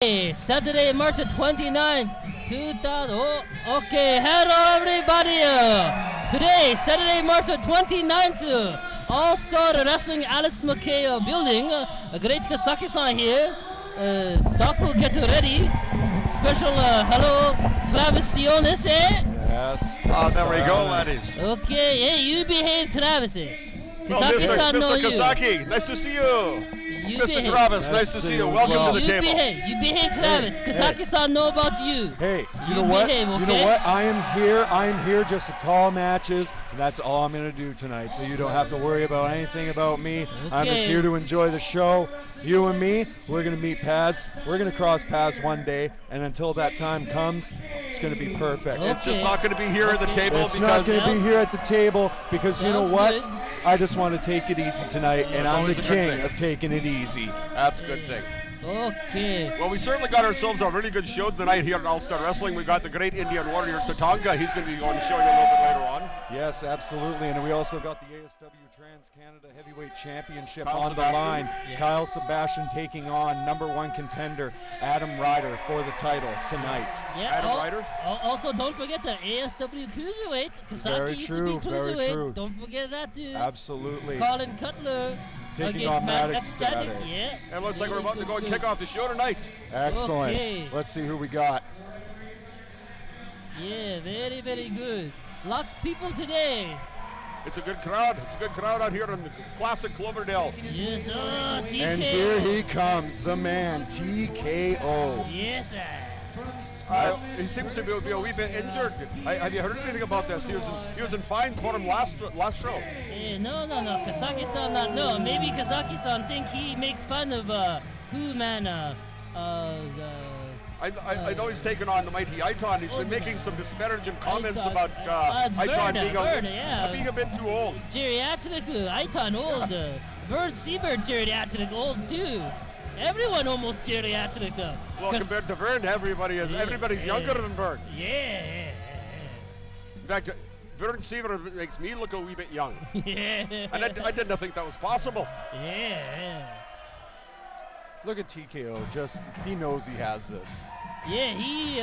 Saturday, March 29th, 2000. Okay, hello everybody. Today, Saturday, March 29th, All-Star Wrestling Alice McKay building. A great Kasaki-san here. Doc will get ready. Special hello, Travis Sionis, eh? Yes. There we go, laddies. Okay, hey, you behave, Travis. Mr. Kasaki, nice to see you. Mr. Travis, nice to see you. Welcome to the table. You behave, Travis. Kasaki-san know about you. Hey, you know what? Behave, okay? You know what? I am here just to call matches, and that's all I'm going to do tonight. So you don't have to worry about anything about me. Okay. I'm just here to enjoy the show. You and me, we're going to meet paths. We're going to cross paths one day, and until that time comes, it's going to be perfect. Okay. It's just not going to be here at the table It's not going to be here at the table because you know Sounds what? good. I just want to take it easy tonight, and That's I'm the always a good king thing. of taking it easy. That's a good thing. Okay. Well, we certainly got ourselves a really good show tonight here at All-Star Wrestling. We got the great Indian warrior Tatanka. He's going to be on the show a little bit later on. Yes, absolutely. And we also got the ASW Trans-Canada Heavyweight Championship Kyle on Sebastian. the line. Yeah. Kyle Sebastian taking on #1 contender Adam Ryder for the title tonight. Yeah. Adam Ryder? Also, don't forget the ASW Cruiserweight. Kasaki Very used true, to be very Cruiserweight. true. Don't forget that too. Absolutely. Colin Cutler Taking against on Matt Maddox Epstein. Static. Yeah. And looks like we're about to go and Good. kick off the show tonight. Excellent. Okay. Let's see who we got. Yeah, very, very good. Lots of people today. It's a good crowd. It's a good crowd out here in the classic Cloverdale. Yes, TKO. And here he comes, the man, TKO. Yes, sir. He seems to be a wee bit injured. Have you heard anything about this? He was in fine form last show. No. Kasaki-san not no. Maybe Kasaki-san think he make fun of who man I know he's taken on the mighty Iton. He's been making some disparaging comments Iton. about Iton being a bit too old. geriatric Iton old. Vern Siebert geriatric old too. Everyone almost geriatric. Well, compared to Vern, everybody's younger than Vern. Yeah. In fact, Vern Seaver makes me look a wee bit young. Yeah. And I didn't think that was possible. Yeah. Look at TKO, he knows he has this. Yeah, he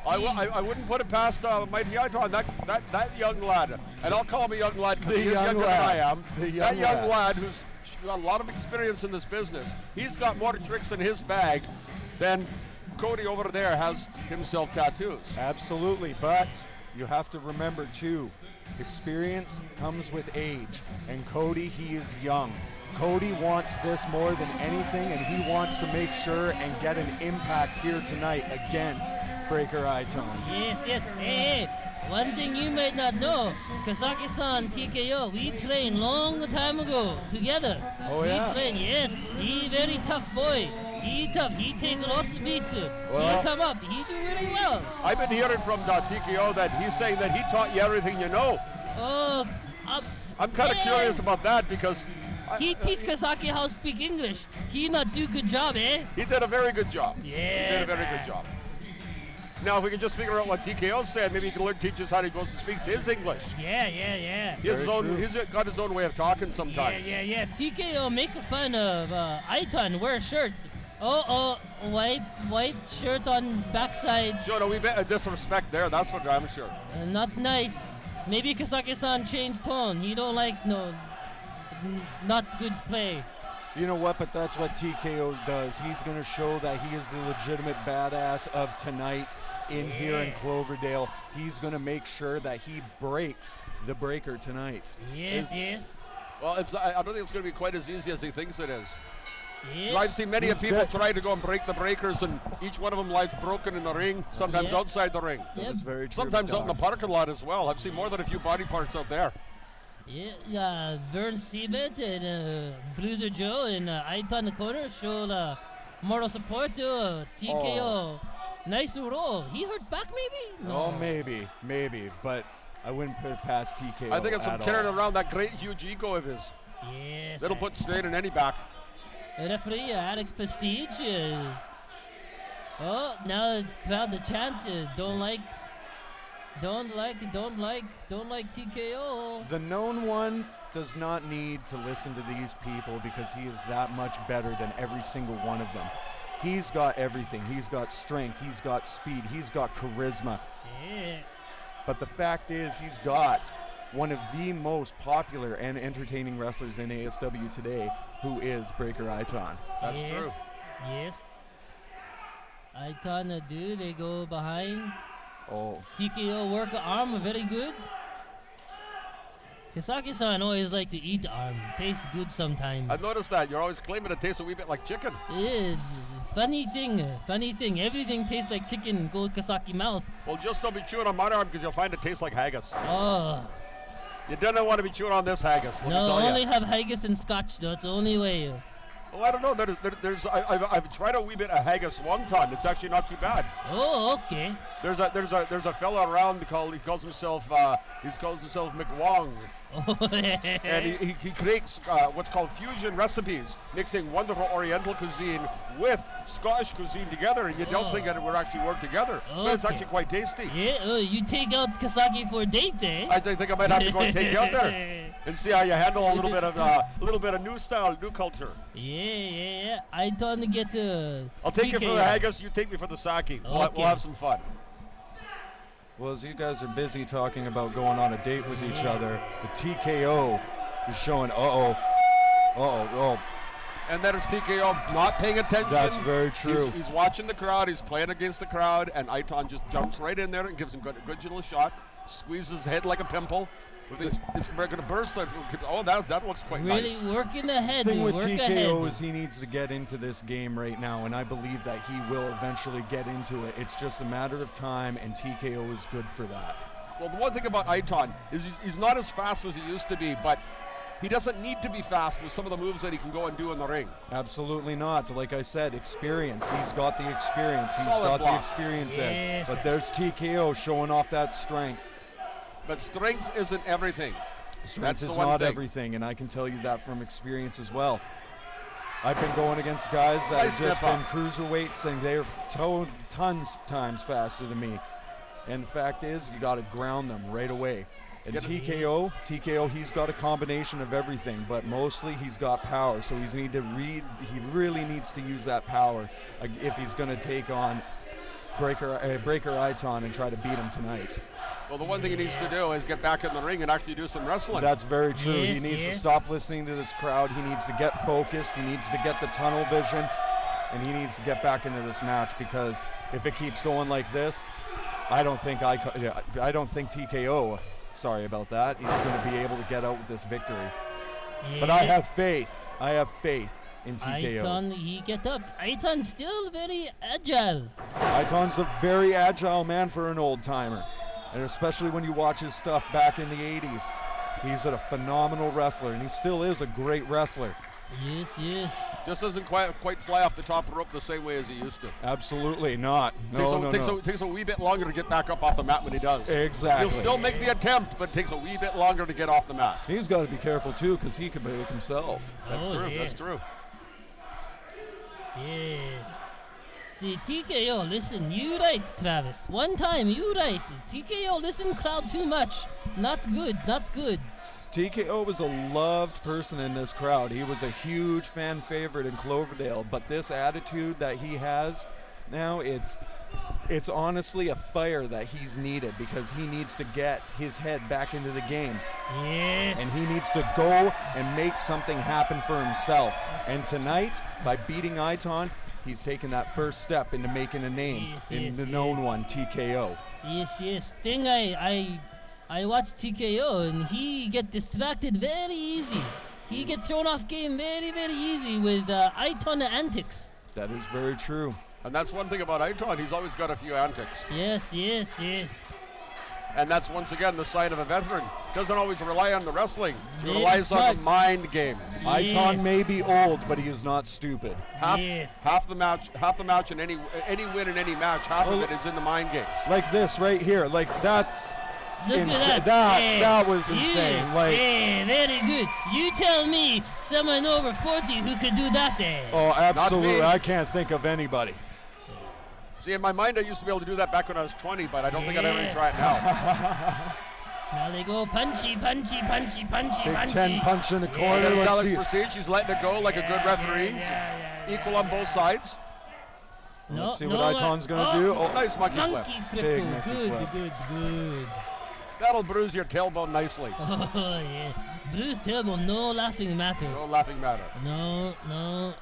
I wouldn't put it past Mighty Iton, that young lad. And I'll call him a young lad because The he is young younger lad. than I am. The young That young lad. lad who's got a lot of experience in this business. He's got more tricks in his bag than Cody over there has himself tattoos. Absolutely, but you have to remember too, experience comes with age, and Cody, he is young. Cody wants this more than anything, and he wants to make sure and get an impact here tonight against Breaker Iton. Yes. Hey, one thing you might not know, Kasaki-san, TKO, we trained long time ago together. Oh, we yeah? trained, yes. He very tough boy. He tough. He take lots of beats. Well- He come up. He do really well. I've been hearing from TKO that he's saying that he taught you everything you know. Oh, I'm kind of yeah. curious about that because He teach Kasaki how to speak English. He not do good job, eh? he did a very good job. Yeah. He did a very good job. Now, if we can just figure out what TKO said, maybe he can teach us how he goes and speaks his English. Yeah. He's got his own way of talking sometimes. Yeah. TKO make fun of Iton wear shirt. White shirt on backside. Showed a wee bit of disrespect there, that's for damn sure. Not nice. Maybe Kasaki-san changed tone. He don't like not good play. You know what, but that's what TKO does. He's going to show that he is the legitimate badass of tonight here in Cloverdale. He's going to make sure that he breaks the Breaker tonight. Yes. Well, I don't think it's going to be quite as easy as he thinks it is. Yeah. I've seen many people try to go and break the Breakers, and each one of them lies broken in the ring, sometimes Yeah. outside the ring. Yep. That's very true. Sometimes out in the Doc. parking lot as well. I've seen more than a few body parts out there. Yeah, Vern Siebert and Bruiser Joe and Iton in the corner showed moral support to TKO. Oh. Nice roll. He hurt back maybe? Oh, maybe, but I wouldn't put it past TKO. I think it's from at carrying all. around that great huge ego of his. Yes. That'll put straight in any back. Referee Alex Prestige. Now the crowd, the chant don't like TKO. The known one does not need to listen to these people because he is that much better than every single one of them. He's got everything. He's got strength. He's got speed. He's got charisma. Yeah. But the fact is, he's got one of the most popular and entertaining wrestlers in ASW today, who is Breaker Iton. That's true. Yes. Iton do, they go behind. Oh. TKO work arm, very good. Kasaki-san always like to eat arm. Tastes good sometimes. I've noticed that. You're always claiming it tastes a wee bit like chicken. Yeah, funny thing. Everything tastes like chicken. Go Kasaki mouth. Well, just don't be chewing on my arm because you'll find it tastes like haggis. Oh. You don't want to be chewing on this haggis. Let me No, tell only ya. have haggis and scotch. That's the only way. Well, I don't know. I've tried a wee bit of haggis one time. It's actually not too bad. Oh, okay. There's a fella around he calls himself McWong. Oh, And he creates what's called fusion recipes, mixing wonderful Oriental cuisine with Scottish cuisine together, and you don't think that it would actually work together. But it's Okay. actually quite tasty. Yeah, oh, you take out Kasaki for a date, eh? I think I might have to go and take you out there and see how you handle a little bit of new style, new culture. Yeah. I don't get to. I'll take you for the haggis, you take me for the sake. We'll Okay. have some fun. Well, as you guys are busy talking about going on a date with each other, the TKO is showing, And then it's TKO not paying attention. That's very true. He's watching the crowd. He's playing against the crowd, and Iton just jumps right in there and gives him a good little shot. Squeezes his head like a pimple. It's going to burst. Oh, that looks quite Really nice. working ahead. The thing with work TKO ahead. is he needs to get into this game right now, and I believe that he will eventually get into it. It's just a matter of time, and TKO is good for that. Well, the one thing about Iton is he's not as fast as he used to be, but he doesn't need to be fast with some of the moves that he can go and do in the ring. Absolutely not. Like I said, experience. He's got the experience. He's Solid got block. the experience in. Yes. But there's TKO showing off that strength. But strength isn't everything. Strength That's is the one not thing. everything, and I can tell you that from experience as well. I've been going against guys that Nice have just nip been up. cruiserweights, and they're tons times faster than me. And the fact is, you got to ground them right away. And Get it. TKO, he's got a combination of everything, but mostly he's got power. So he really needs to use that power if he's going to take on Breaker Iton and try to beat him tonight. Well, the one thing he needs to do is get back in the ring and actually do some wrestling. That's very true. Yes, he needs to yes. stop listening to this crowd. He needs to get focused. He needs to get the tunnel vision, and he needs to get back into this match, because if it keeps going like this, I don't think TKO. Sorry about that. He's going to be able to get out with this victory. Yeah. But I have faith. I have faith in TKO. Iton, he get up. Iton still very agile. Iton's a very agile man for an old timer, and especially when you watch his stuff back in the 80s. He's a phenomenal wrestler, and he still is a great wrestler. Yes. Just doesn't quite fly off the top rope the same way as he used to. Absolutely not. Takes a wee bit longer to get back up off the mat when he does. Exactly. He'll still make the attempt, but it takes a wee bit longer to get off the mat. He's got to be careful too, because he could break himself. That's Oh, true. yes. That's true. Yes. See, TKO, listen, you right, Travis. One time, you right. TKO, listen, crowd too much. Not good. TKO was a loved person in this crowd. He was a huge fan favorite in Cloverdale, but this attitude that he has now, it's honestly a fire that he's needed, because he needs to get his head back into the game. Yes. And he needs to go and make something happen for himself. And tonight, by beating Iton, he's taken that first step into making a name in the known one, TKO. Yes. Thing I watch TKO, and he get distracted very easy. He get thrown off game very, very easy with Iton antics. That is very true. And that's one thing about Iton. He's always got a few antics. Yes. And that's, once again, the sign of a veteran. Doesn't always rely on the wrestling. He Yes, relies on but- the mind games. Yes. Iton may be old, but he is not stupid. Half the match and any win in any match, half of it is in the mind games. Like this right here. Like that's Look insane. at that. That was insane. Yeah, very good. You tell me someone over 40 who could do that there. Oh, absolutely. me. I can't think of anybody. See, in my mind, I used to be able to do that back when I was 20, but I don't think I'd ever Yes. try it now. Now they go punchy. Big 10 punch in the corner. There's Let's Alex see. Prestige. He's letting it go like a good referee. Yeah. Equal on both sides. No, Let's see no, what Iton's going to do. Oh, Nice monkey flip. monkey flip. Big monkey Good, flip. good. That'll bruise your tailbone nicely. Oh, yeah. Bruce tailbone, no laughing matter. No laughing matter. No.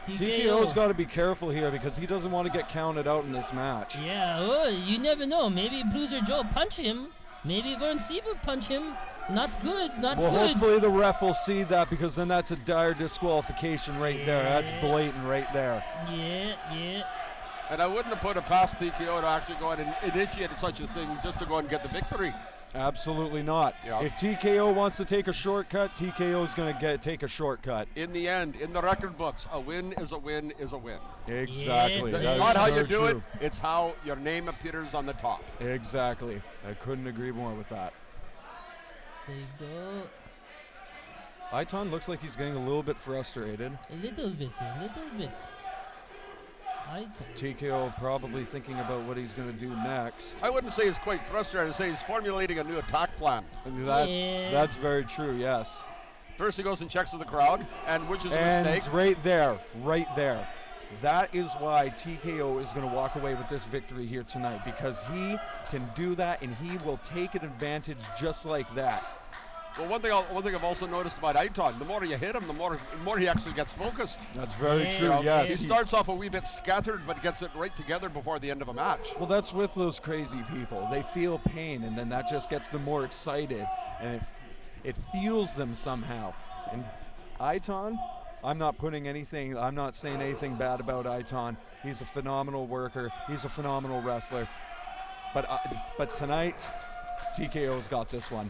TKO's got to be careful here because he doesn't want to get counted out in this match. Yeah, oh, you never know. Maybe Bruiser Joe punch him. Maybe Vern Sieber punch him. Not good, not Well, good. hopefully the ref will see that because then that's a dire disqualification right there. That's blatant right there. Yeah. And I wouldn't have put it past TKO to actually go ahead and initiate such a thing just to go and get the victory. Absolutely not. Yeah. If TKO wants to take a shortcut, TKO is going to take a shortcut. In the end, in the record books, a win is a win is a win. Exactly. Yes, It's That not is how you very do true. it, it's how your name appears on the top. Exactly. I couldn't agree more with that. There you go. Iton looks like he's getting a little bit frustrated. A little bit. TKO probably thinking about what he's going to do next. I wouldn't say he's quite frustrated, I'd say he's formulating a new attack plan. That's very true, yes. First he goes and checks with the crowd, and which is a And mistake. right there. That is why TKO is going to walk away with this victory here tonight, because he can do that and he will take an advantage just like that. Well, one thing I've also noticed about Iton, the more you hit him, the more he actually gets focused. That's very Yeah, true, okay. yes. He starts off a wee bit scattered, but gets it right together before the end of a match. Well, that's with those crazy people. They feel pain, and then that just gets them more excited, and it fuels them somehow. And Iton, I'm not saying anything bad about Iton. He's a phenomenal worker. He's a phenomenal wrestler. But tonight, TKO's got this one.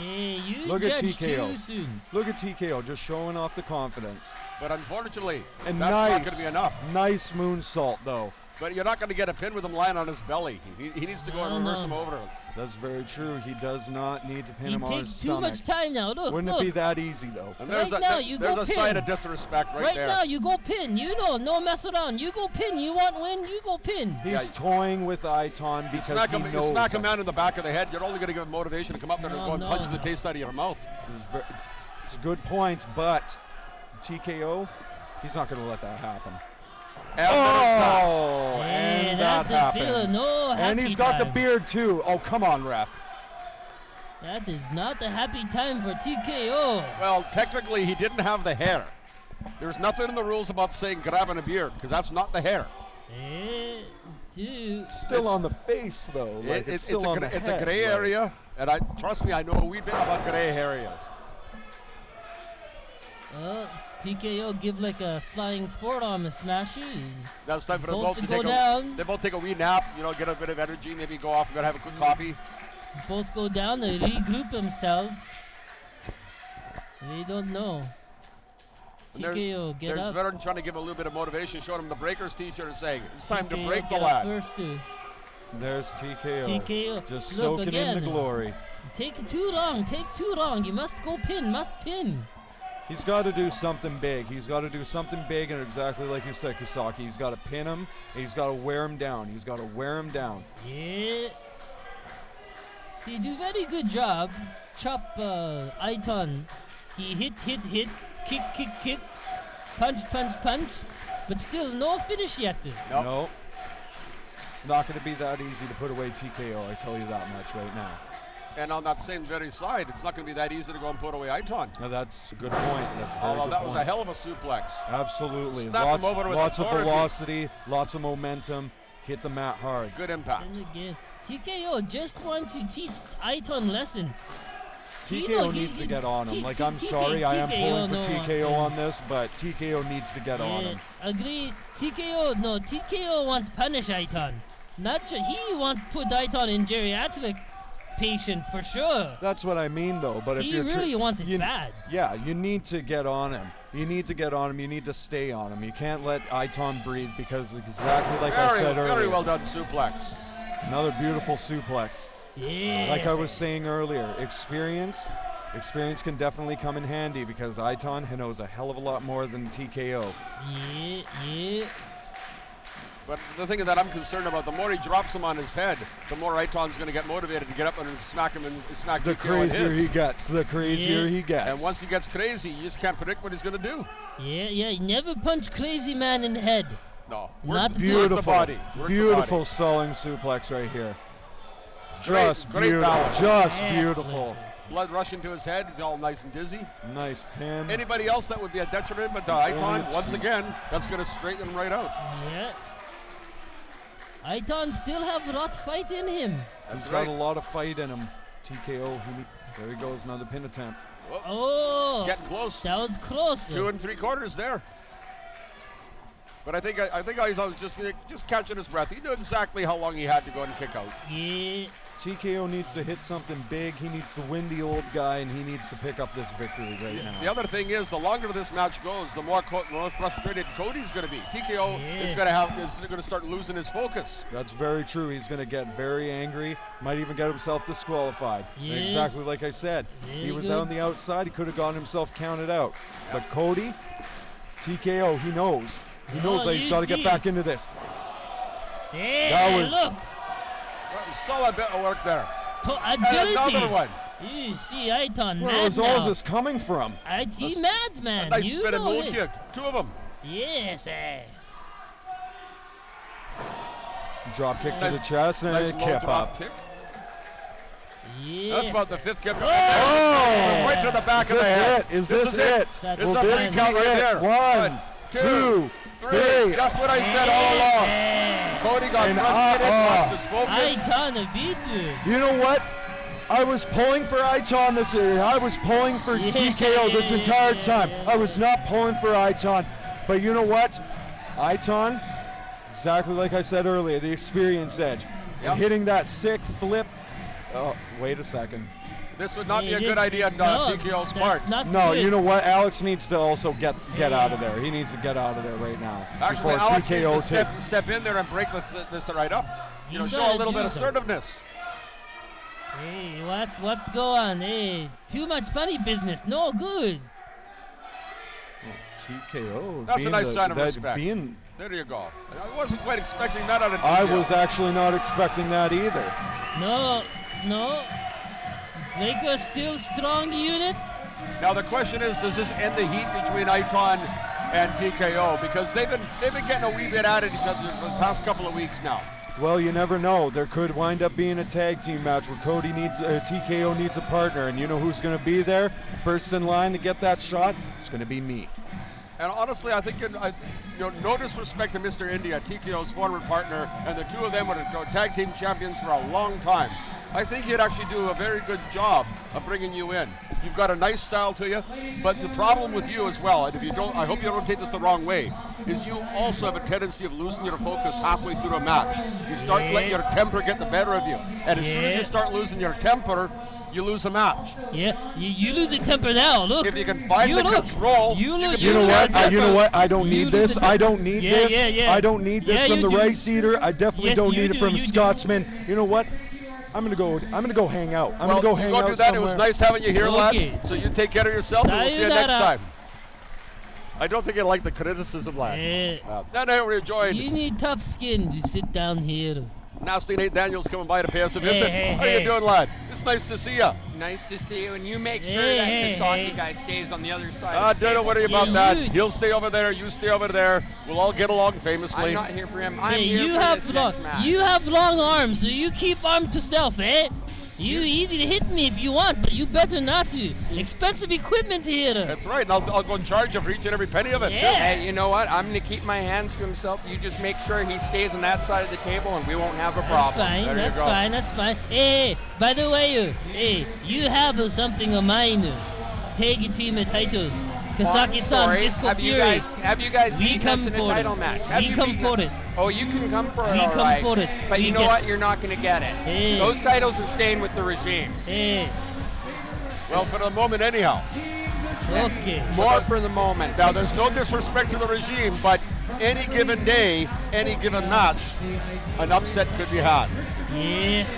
Yeah, you Look at judged TKO. too soon. Look at TKO just showing off the confidence. But unfortunately, And that's not going to be nice, enough. nice moonsault, though. But you're not going to get a pin with him lying on his belly. He needs to go and reverse him over. That's very true. He does not need to pin He him on his takes too stomach. much time now. Look, Wouldn't it be that easy, though? And Right now, you there's go a pin. sign of disrespect right there. now, you go pin. You know, no mess around. You go pin. You want win, you go pin. He's Yeah. toying with Iton You because smack he him, knows. you smack a man in the back of the head, you're only going to give him motivation to come up there and No, go and punch no. the taste out of your mouth. It's a good point, but TKO, he's not going to let that happen. And then it's not. Oh, Yeah, and that that's a feeling. happens. No And happy he's got the time. beard too. Oh, come on, ref. That is not a happy time for TKO. Well, technically, he didn't have the hair. There's nothing in the rules about saying grabbing a beard, because that's not the hair. Dude. Still on the face though. Like it's still on the it's head, a gray like- area, and trust me, I know a wee bit about gray areas. TKO give like a flying forearm smash. Now it's time for them Both both to to go take down. they both take a wee nap, get a bit of energy, maybe go off and have a quick coffee. Both go down, they regroup themselves. They don't know. And TKO, get there's up. veteran trying to give a little bit of motivation, showing him the Breakers t-shirt and saying, it's time to TKO, break the get up lad. first, too. There's TKO. TKO. Just Look, soaking again. in the glory. Take too long. You must go pin, must pin. He's got to do something big. He's got to do something big, and exactly like you said, Kusaki, he's got to pin him, and he's got to wear him down. Yeah. He do very good job. Chop Iton. He hit, kick, punch, but still no finish yet. Nope. No. It's not going to be that easy to put away TKO, I tell you that much right now. And on that same very side, it's not going to be that easy to go and put away Iton. Now that's a good point. That's a very Although good that was point. a hell of a suplex. Absolutely. Snap him over with Lots of authority. velocity, lots of momentum, hit the mat hard. Good impact. And again, TKO just wants to teach Iton lesson. TKO needs to get on him. Like, I'm sorry, I am pulling for TKO on this, but TKO needs to get on him. Agree. TKO want punish Iton. Not he want put Iton in geriatric patient for sure. That's what I mean, though. But if He you're really wanted bad. Yeah, you need to get on him. You need to stay on him. You can't let Iton breathe because exactly like I said earlier. Very well done suplex. Another beautiful suplex. Yes. Like I was saying earlier, experience can definitely come in handy because Iton knows a hell of a lot more than TKO. Yeah. But the thing that I'm concerned about, the more he drops him on his head, the more Iton's going to get motivated to get up and smack him and smack The TKO in crazier his. he gets, the crazier he gets. And once he gets crazy, you just can't predict what he's going to do. Yeah, never punch crazy man in the head. No. Not Work beautiful, the body. Work beautiful the stalling suplex right here. Great Beautiful, balance. just Excellent. beautiful. body. Blood rushing to his head. He's all nice and dizzy. Nice pin. Anybody else that would be a detriment, but Iton, once again, that's going to straighten him right out. Yeah. Iton still have a lot of fight in him. He's got a lot of fight in him. TKO. There he goes, another pin attempt. Oh, Getting close. that was close. 2 3/4 there. But I think he's just catching his breath. He knew exactly how long he had to go and kick out. Yeah. TKO needs to hit something big. He needs to win the old guy, and he needs to pick up this victory right now. The other thing is, the longer this match goes, the more frustrated Cody's going to be. TKO is going to start losing his focus. That's very true. He's going to get very angry. Might even get himself disqualified. Yes. Exactly like I said. Very He was good. out on the outside. He could have gotten himself counted out. But Cody, TKO, he knows. He knows that he's got to get back into this. Yeah, That was- look. Solid bit of work there. And Agility. another one. You see Iton Where mad is all now. this coming from? He mad, man. A nice You spinning know mole it. kick. 2 of them. Yes, Drop kick to Nice- the chest and Nice a low kip drop up. kick. Yes. That's about the 5th kip. Oh! Right to the back Is of the this head. it? Is this it? That's It's Will a this three be count right it? there. 1, 2, 3. Just what I said all along. Cody got And frustrated, lost his focus. Iton beat you. You know what? I was pulling for Iton this year. I was pulling for TKO this entire time. I was not pulling for Iton. But you know what? Iton, exactly like I said earlier, the experience edge. Yep. Hitting that sick flip. Oh, wait a second. This would not be a It good is- idea on no, TKO's that's part. not No, good. you know what? Alex needs to also get out of there. He needs to get out of there right now. Actually, before Alex needs to TKO step in there and break this right up. You know, You show a gotta little do bit of that. assertiveness. Hey, what's going on? Hey, too much funny business. No good. TKO. That's a being nice sign of that respect. being- There you go. I wasn't quite expecting that out of I TKO. was actually not expecting that either. No. Breaker still strong unit. Now the question is, does this end the heat between Iton and TKO? Because they've been getting a wee bit at each other for the past couple of weeks now. Well, you never know. There could wind up being a tag team match where TKO needs a partner, and you know who's going to be there? First in line to get that shot, it's going to be me. And honestly, I think, no disrespect to Mr. India, TKO's former partner, and the two of them were tag team champions for a long time. I think he'd actually do a very good job of bringing you in. You've got a nice style to you, but the problem with you as well, and if you don't, I hope you don't take this the wrong way, is you also have a tendency of losing your focus halfway through a match. You start letting your temper get the better of you, and as soon as you start losing your temper, you lose a match. Yeah, you losing temper now. Look. If you can find the control, You can You know lose what? your temper. You know what? I don't You need lose this. the I temper. don't need Yeah, this. yeah, yeah. I don't need this Yeah, from you the do. Rice Eater. I definitely Yes, don't you need do, it from you do. Scotsman. You know what? I'm gonna go hang out. I'm well, gonna go hang go out do that. somewhere. It was nice having you here, Okay. lad. So you take care of yourself, and we'll see you next Sayonara. time. I don't think you like the criticism, lad. Yeah. No, we're enjoying. You need tough skin to sit down here. Nasty Nate Daniels coming by to pay us a visit. Hey, How hey. you doing, lad? It's nice to see you. Nice to see you, and you make sure Hey, that Kasaki hey. guy stays on the other side. Don't worry about Yeah, that. you- He'll stay over there. You stay over there. We'll all get along famously. I'm not here for him. I'm Hey, here you for have this long, next match. you have long arms, so you keep arm to self, eh? You easy to hit me if you want, but you better not to. Expensive equipment here. That's right. And I'll go in charge of each and every penny of it. Yeah. too. Hey, you know what? I'm going to keep my hands to himself. You just make sure he stays on that side of the table, and we won't have a That's problem. fine, There you that's go. fine, that's fine. Hey, by the way, hey, you have something of mine. Take it to my title. Kasaki-san, Sorry, Disco have you Fury. guys We beaten us come in a for title it. match? Have We you come beaten for us? it. Oh, you can come for it, We all come right. for it. But We you know get- what? You're not going to get it. Hey. Those titles are staying with the regime. Hey, Well, for the moment, anyhow. okay. More for the moment. Now, there's no disrespect to the regime, but any given day, any given match, an upset could be had. Yes.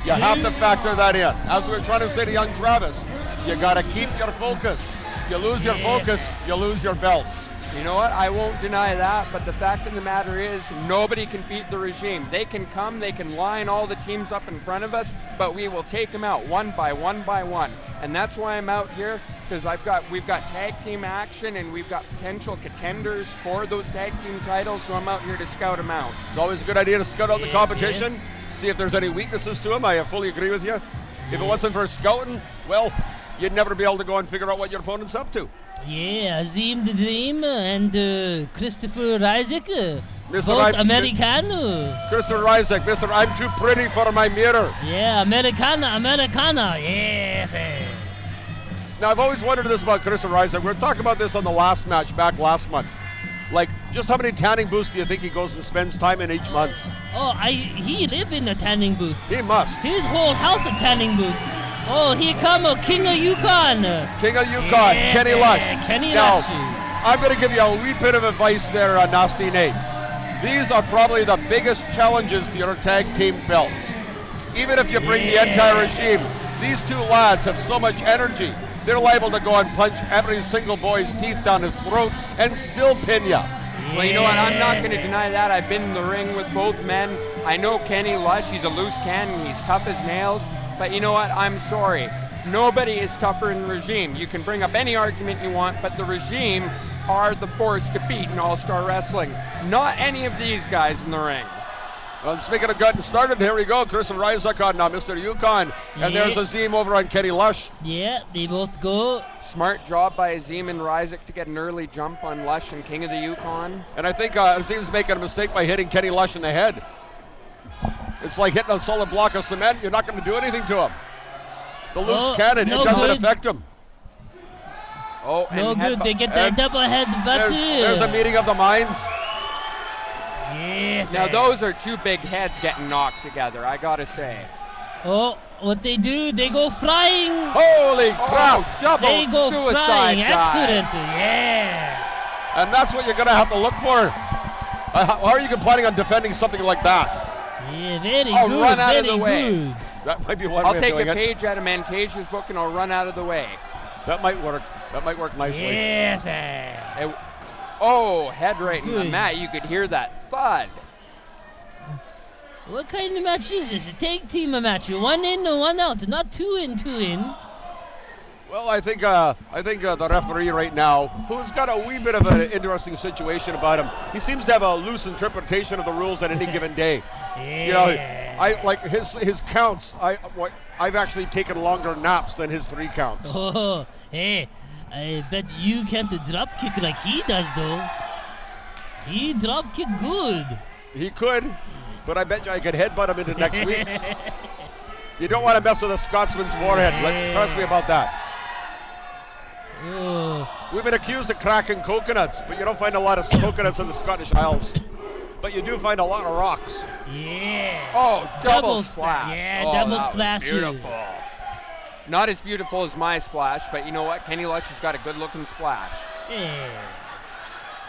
You have to factor that in. As we were trying to say to young Travis, you got to keep your focus. You lose your Yeah. focus, you lose your belts. You know what? I won't deny that, but the fact of the matter is nobody can beat the regime. They can come, they can line all the teams up in front of us, but we will take them out one by one by one. And that's why I'm out here, because we've got tag team action and we've got potential contenders for those tag team titles, so I'm out here to scout them out. It's always a good idea to scout out the competition, see if there's any weaknesses to them. I fully agree with you. If it wasn't for scouting, well, you'd never be able to go and figure out what your opponent's up to. Yeah, Azim the Dream and Christopher Isaac, both I'm- Americano. Christopher Isaac, Mr. I'm too pretty for my mirror. Yeah, Americana, yes. Now, I've always wondered this about Christopher Isaac. We were talking about this on the last match back last month. Like, just how many tanning booths do you think he goes and spends time in each month? Oh, he live in a tanning booth. He must. His whole house a tanning booth. Oh, here come a King of Yukon. King of Yukon, Yes, Kenny Lush. Kenny Now, Lush. I'm going to give you a wee bit of advice there, Nasty Nate. These are probably the biggest challenges to your tag team belts. Even if you bring the entire regime, these two lads have so much energy. They're liable to go and punch every single boy's teeth down his throat and still pin ya. Well, you know what? I'm not going to deny that. I've been in the ring with both men. I know Kenny Lush. He's a loose cannon. He's tough as nails. But you know what? I'm sorry. Nobody is tougher than the regime. You can bring up any argument you want, but the regime are the force to beat in All-Star Wrestling. Not any of these guys in the ring. Well, speaking of getting started, here we go. Chris and Ryzak on Mr. Yukon. And there's Azim over on Kenny Lush. Yeah, they both go. Smart job by Azim and Ryzak to get an early jump on Lush and King of the Yukon. And I think Azim's making a mistake by hitting Kenny Lush in the head. It's like hitting a solid block of cement. You're not going to do anything to him. The loose cannon, no it doesn't good. affect him. Oh, and No good. They get that double head butt. There's a meeting of the minds. Yes. Now those are two big heads getting knocked together, I gotta say. Oh, what they do? They go flying. Holy crap! Oh, double They go suicide flying. dive. Excellent. Yeah. And that's what you're going to have to look for. How are you planning on defending something like that? Yeah, very I'll good. run out very of the way. good. That might be one I'll way take of doing a it. page out of Mantasia's book and I'll run out of the way. That might work. That might work nicely. Yes. Head right in the Good. mat. You could hear that thud. What kind of match is this? A tag team match. One in and one out. Not two in, two in. Well, I think the referee right now, who's got a wee bit of an interesting situation about him, he seems to have a loose interpretation of the rules at any given day. Yeah. You know, I like his counts. I've actually taken longer naps than his 3 counts. Oh, hey, I bet you can't drop kick like he does, though. He drop kick good. He could, but I bet you I could headbutt him into next week. You don't want to mess with a Scotsman's forehead. Trust me about that. Oh. We've been accused of cracking coconuts, but you don't find a lot of coconuts in the Scottish Isles. But you do find a lot of rocks. Yeah. Oh, double splash. Yeah, Oh, double that was splash. beautiful. Not as beautiful as my splash, but you know what? Kenny Lush has got a good looking splash. Yeah.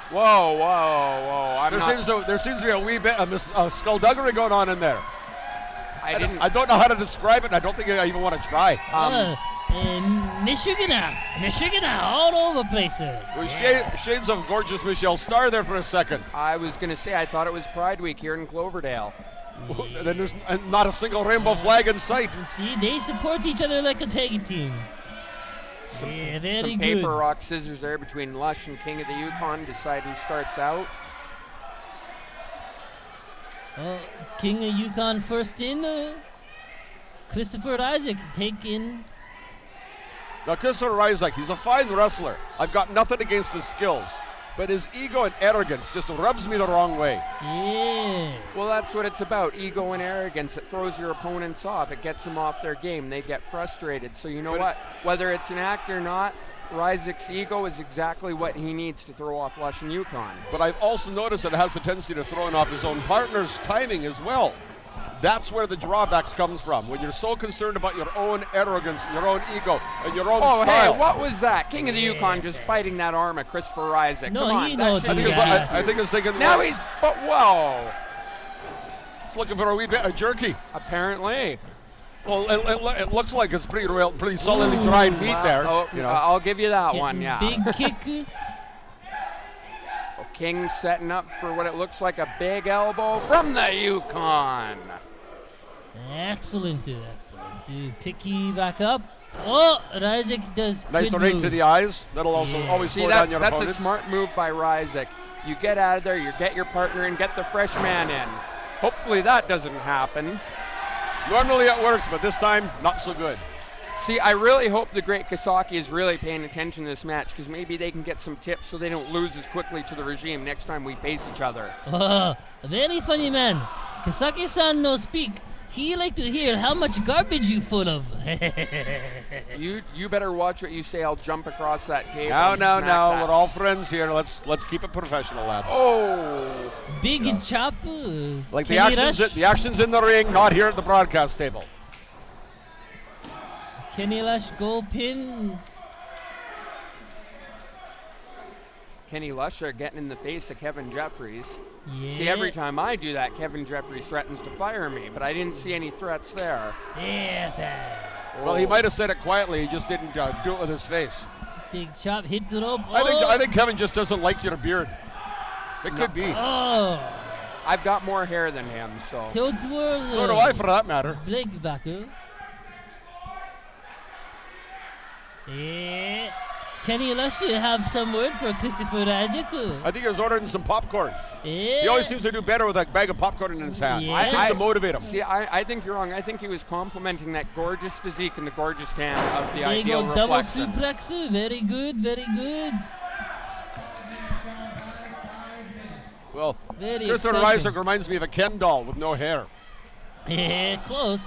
Whoa. There seems to be a wee bit of skullduggery going on in there. I didn't. I don't know how to describe it, and I don't think I even want to try. Michigan, all over the place. Shades of gorgeous Michelle Starr there for a second. I was going to say, I thought it was Pride Week here in Cloverdale. Then there's not a single rainbow flag in sight. See, they support each other like a tag team. Yeah, very Some good. paper, rock, scissors there between Lush and King of the Yukon. Decide who starts out. King of Yukon first in. Christopher Isaac take in. Now, Christopher Isaac, he's a fine wrestler. I've got nothing against his skills. But his ego and arrogance just rubs me the wrong way. Yeah. Well, that's what it's about, ego and arrogance. It throws your opponents off. It gets them off their game. They get frustrated. So you know what? Whether it's an act or not, Ryzak's ego is exactly what he needs to throw off Lush and Yukon. But I've also noticed that it has a tendency to throw off his own partner's timing as well. That's where the drawbacks comes from. When you're so concerned about your own arrogance, your own ego, and your own style. Hey, what was that? King of the Yukon just biting that arm of Christopher Isaac. No, Come on. he that knows shouldn't do be that. happening. I think it's thinking. Now he's, but whoa. It's looking for a wee bit of jerky. Apparently. Well, it looks like it's pretty solidly dried meat there. Oh, You know. I'll give you that one, yeah. Big kick. King setting up for what it looks like a big elbow from the Yukon. Excellent, excellent. Picky back up. Oh, Ryzik does Nice good right move. to the eyes. That'll also always See, slow down your that's opponents. a smart move by Ryzik. You get out of there, you get your partner in, get the fresh man in. Hopefully that doesn't happen. Normally it works, but this time, not so good. See, I really hope the great Kasaki is really paying attention to this match, because maybe they can get some tips so they don't lose as quickly to the regime next time we face each other. Oh, very funny man. Kasaki-san no speak. He like to hear how much garbage you full of. You better watch what you say. I'll jump across that table. Now, and smack that. we're all friends here. Let's keep it professional, lads. Oh, Big chop. Like Kenny the action's in the ring, not here at the broadcast table. Kenny Lush goal pin. Kenny Lusher getting in the face of Kevin Jeffries. Yeah. See, every time I do that, Kevin Jeffries threatens to fire me, but I didn't see any threats there. Yes. Well, he might have said it quietly. He just didn't do it with his face. Big chop, hit the rope. I think Kevin just doesn't like your beard. It could be. Oh. I've got more hair than him, so. Tilt whirl. So do I, for that matter. Big backer. Yeah. Kenny Lush, you have some word for Christopher Isaac? I think he was ordering some popcorn. Yeah. He always seems to do better with a bag of popcorn in his hand. Yeah. It seems to motivate him. See, I think you're wrong. I think he was complimenting that gorgeous physique and the gorgeous tan of the Big ideal old double reflection. suplex. Very good, very good. Well, Very Christopher exciting. Isaac reminds me of a Ken doll with no hair. Yeah, close.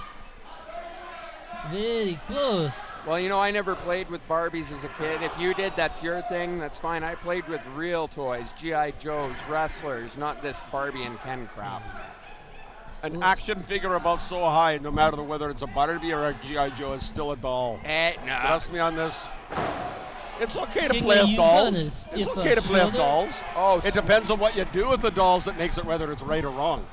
Very close. Well, you know, I never played with Barbies as a kid. If you did, that's your thing. That's fine. I played with real toys, G.I. Joes, wrestlers, not this Barbie and Ken crap. An action figure about so high, no matter whether it's a Barbie or a G.I. Joe, is still a doll. No. Trust me on this. It's okay to King play of with Yukon dolls. is It's stiff okay to play with shoulder. dolls. Oh, It depends on what you do with the dolls that makes it whether it's right or wrong.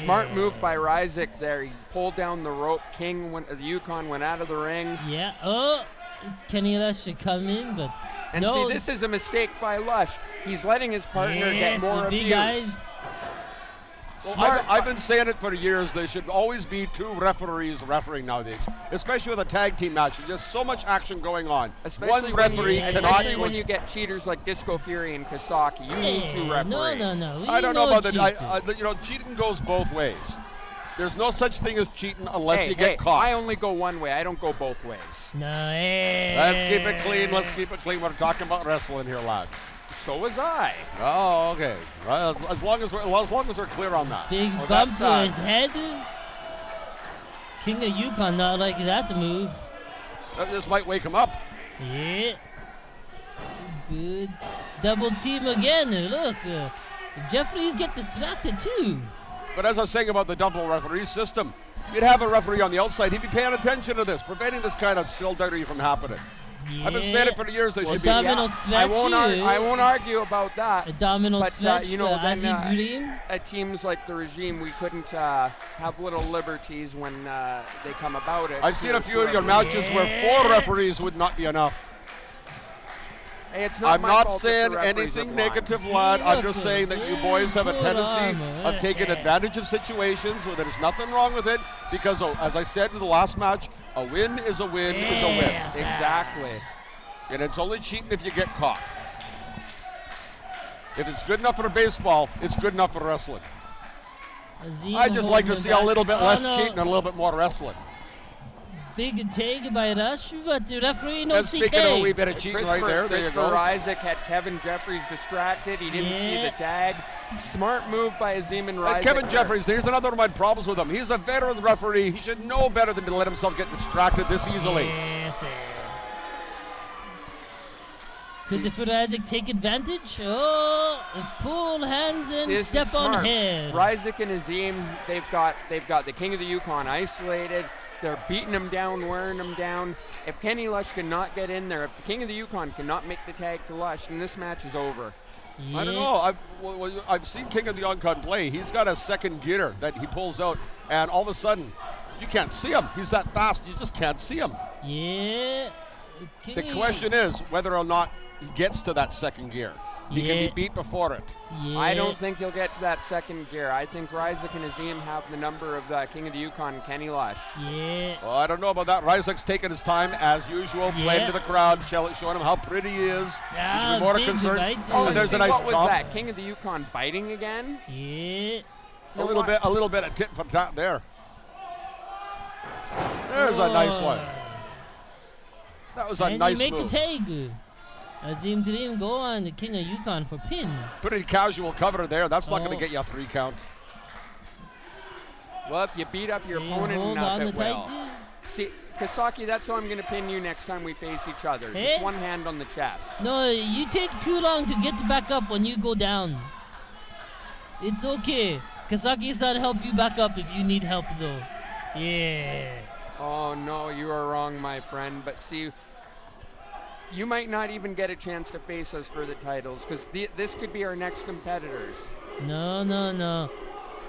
Smart move by Ryzik there. He pulled down the rope. The Yukon went out of the ring. Yeah. Oh, Kenny Lush should come in, but And no. see, this is a mistake by Lush. He's letting his partner Yes, get more the big abuse. eyes. Well, I've been saying it for years. There should always be two referees refereeing nowadays, especially with a tag team match. There's just so much action going on. Especially One referee when you- cannot. Especially when you get cheaters like Disco Fury and Kasaki. You need two referees. No. I don't know about cheating. cheating goes both ways. There's no such thing as cheating unless you Hey, get caught. I only go one way. I don't go both ways. No, Let's keep it clean. Let's keep it clean. We're talking about wrestling here, lad. So was I. Oh, okay. Well, as long as we're clear on that. Big Oh, bump to that's, his head. King of Yukon not like that move. This might wake him up. Yeah. Good. Double team again. Look. Jeffries get distracted too. But as I was saying about the double referee system, you'd have a referee on the outside. He'd be paying attention to this, preventing this kind of stildarity from happening. Yeah. I've been saying it for years. They should be. Abdominal I won't argue about that. Abdominal But, stretch. you know, Azzy then, Green. At teams like the regime, we couldn't have little liberties when they come about it. I've seen a few of your matches where 4 referees would not be enough. Hey, it's not I'm my not fault if saying the referees are anything blind. negative, lad. I'm just Look, saying that you boys have a full tendency armor. of taking advantage of situations where there's nothing wrong with it because, as I said in the last match, a win is a win is a win. Yes. Exactly. And it's only cheating if you get caught. If it's good enough for baseball, it's good enough for wrestling. Azim I just like to holding see a back. little bit Oh, less no. cheating and a little bit more wrestling. Big take by Rush, but the referee no And speaking of a wee CK. bit of cheating right there you Christopher go. Isaac had Kevin Jeffries distracted. He didn't see Yeah. the tag. Smart move by Azim and Isaac. Kevin there. Jeffries, here's another of my problems with him. He's a veteran referee. He should know better than to let himself get distracted this easily. Yes. Could the Foot Isaac take advantage? Oh, pull hands and This is step on smart. head. Isaac and Azim, they've got the King of the Yukon isolated. They're beating him down, wearing him down. If Kenny Lush cannot get in there, if the King of the Yukon cannot make the tag to Lush, then this match is over. I don't know. I've seen King of the Yukon play. He's got a second gear that he pulls out, and all of a sudden, you can't see him. He's that fast, you just can't see him. Yeah. The question is whether or not he gets to that second gear. He can Yeah. be beat before it. Yeah. I don't think he'll get to that second gear. I think Ryzik and Azim have the number of King of the Yukon, Kenny Lush. Yeah. Well, I don't know about that. Ryzik's taking his time as usual, playing Yeah. to the crowd, showing him how pretty he is. He should be more big concerned. right Oh, there. and there's see, a nice what was jump. that? King of the Yukon biting again? Yeah. A little bit of tit for tat there. There's a nice one. That was a And nice they make move. the tag. Azim Dream go on the King of Yukon for pin. Pretty casual cover there. That's not going Oh. to get you a 3 count. Well, if you beat up your They opponent hold enough, on it the will. tag. See, Kasaki, that's how I'm going to pin you next time we face each other. Hey. Just one hand on the chest. No, you take too long to get back up when you go down. It's okay. Kasaki-san help you back up if you need help though. Yeah. Oh, no, you are wrong, my friend. But see, you might not even get a chance to face us for the titles because this could be our next competitors. No.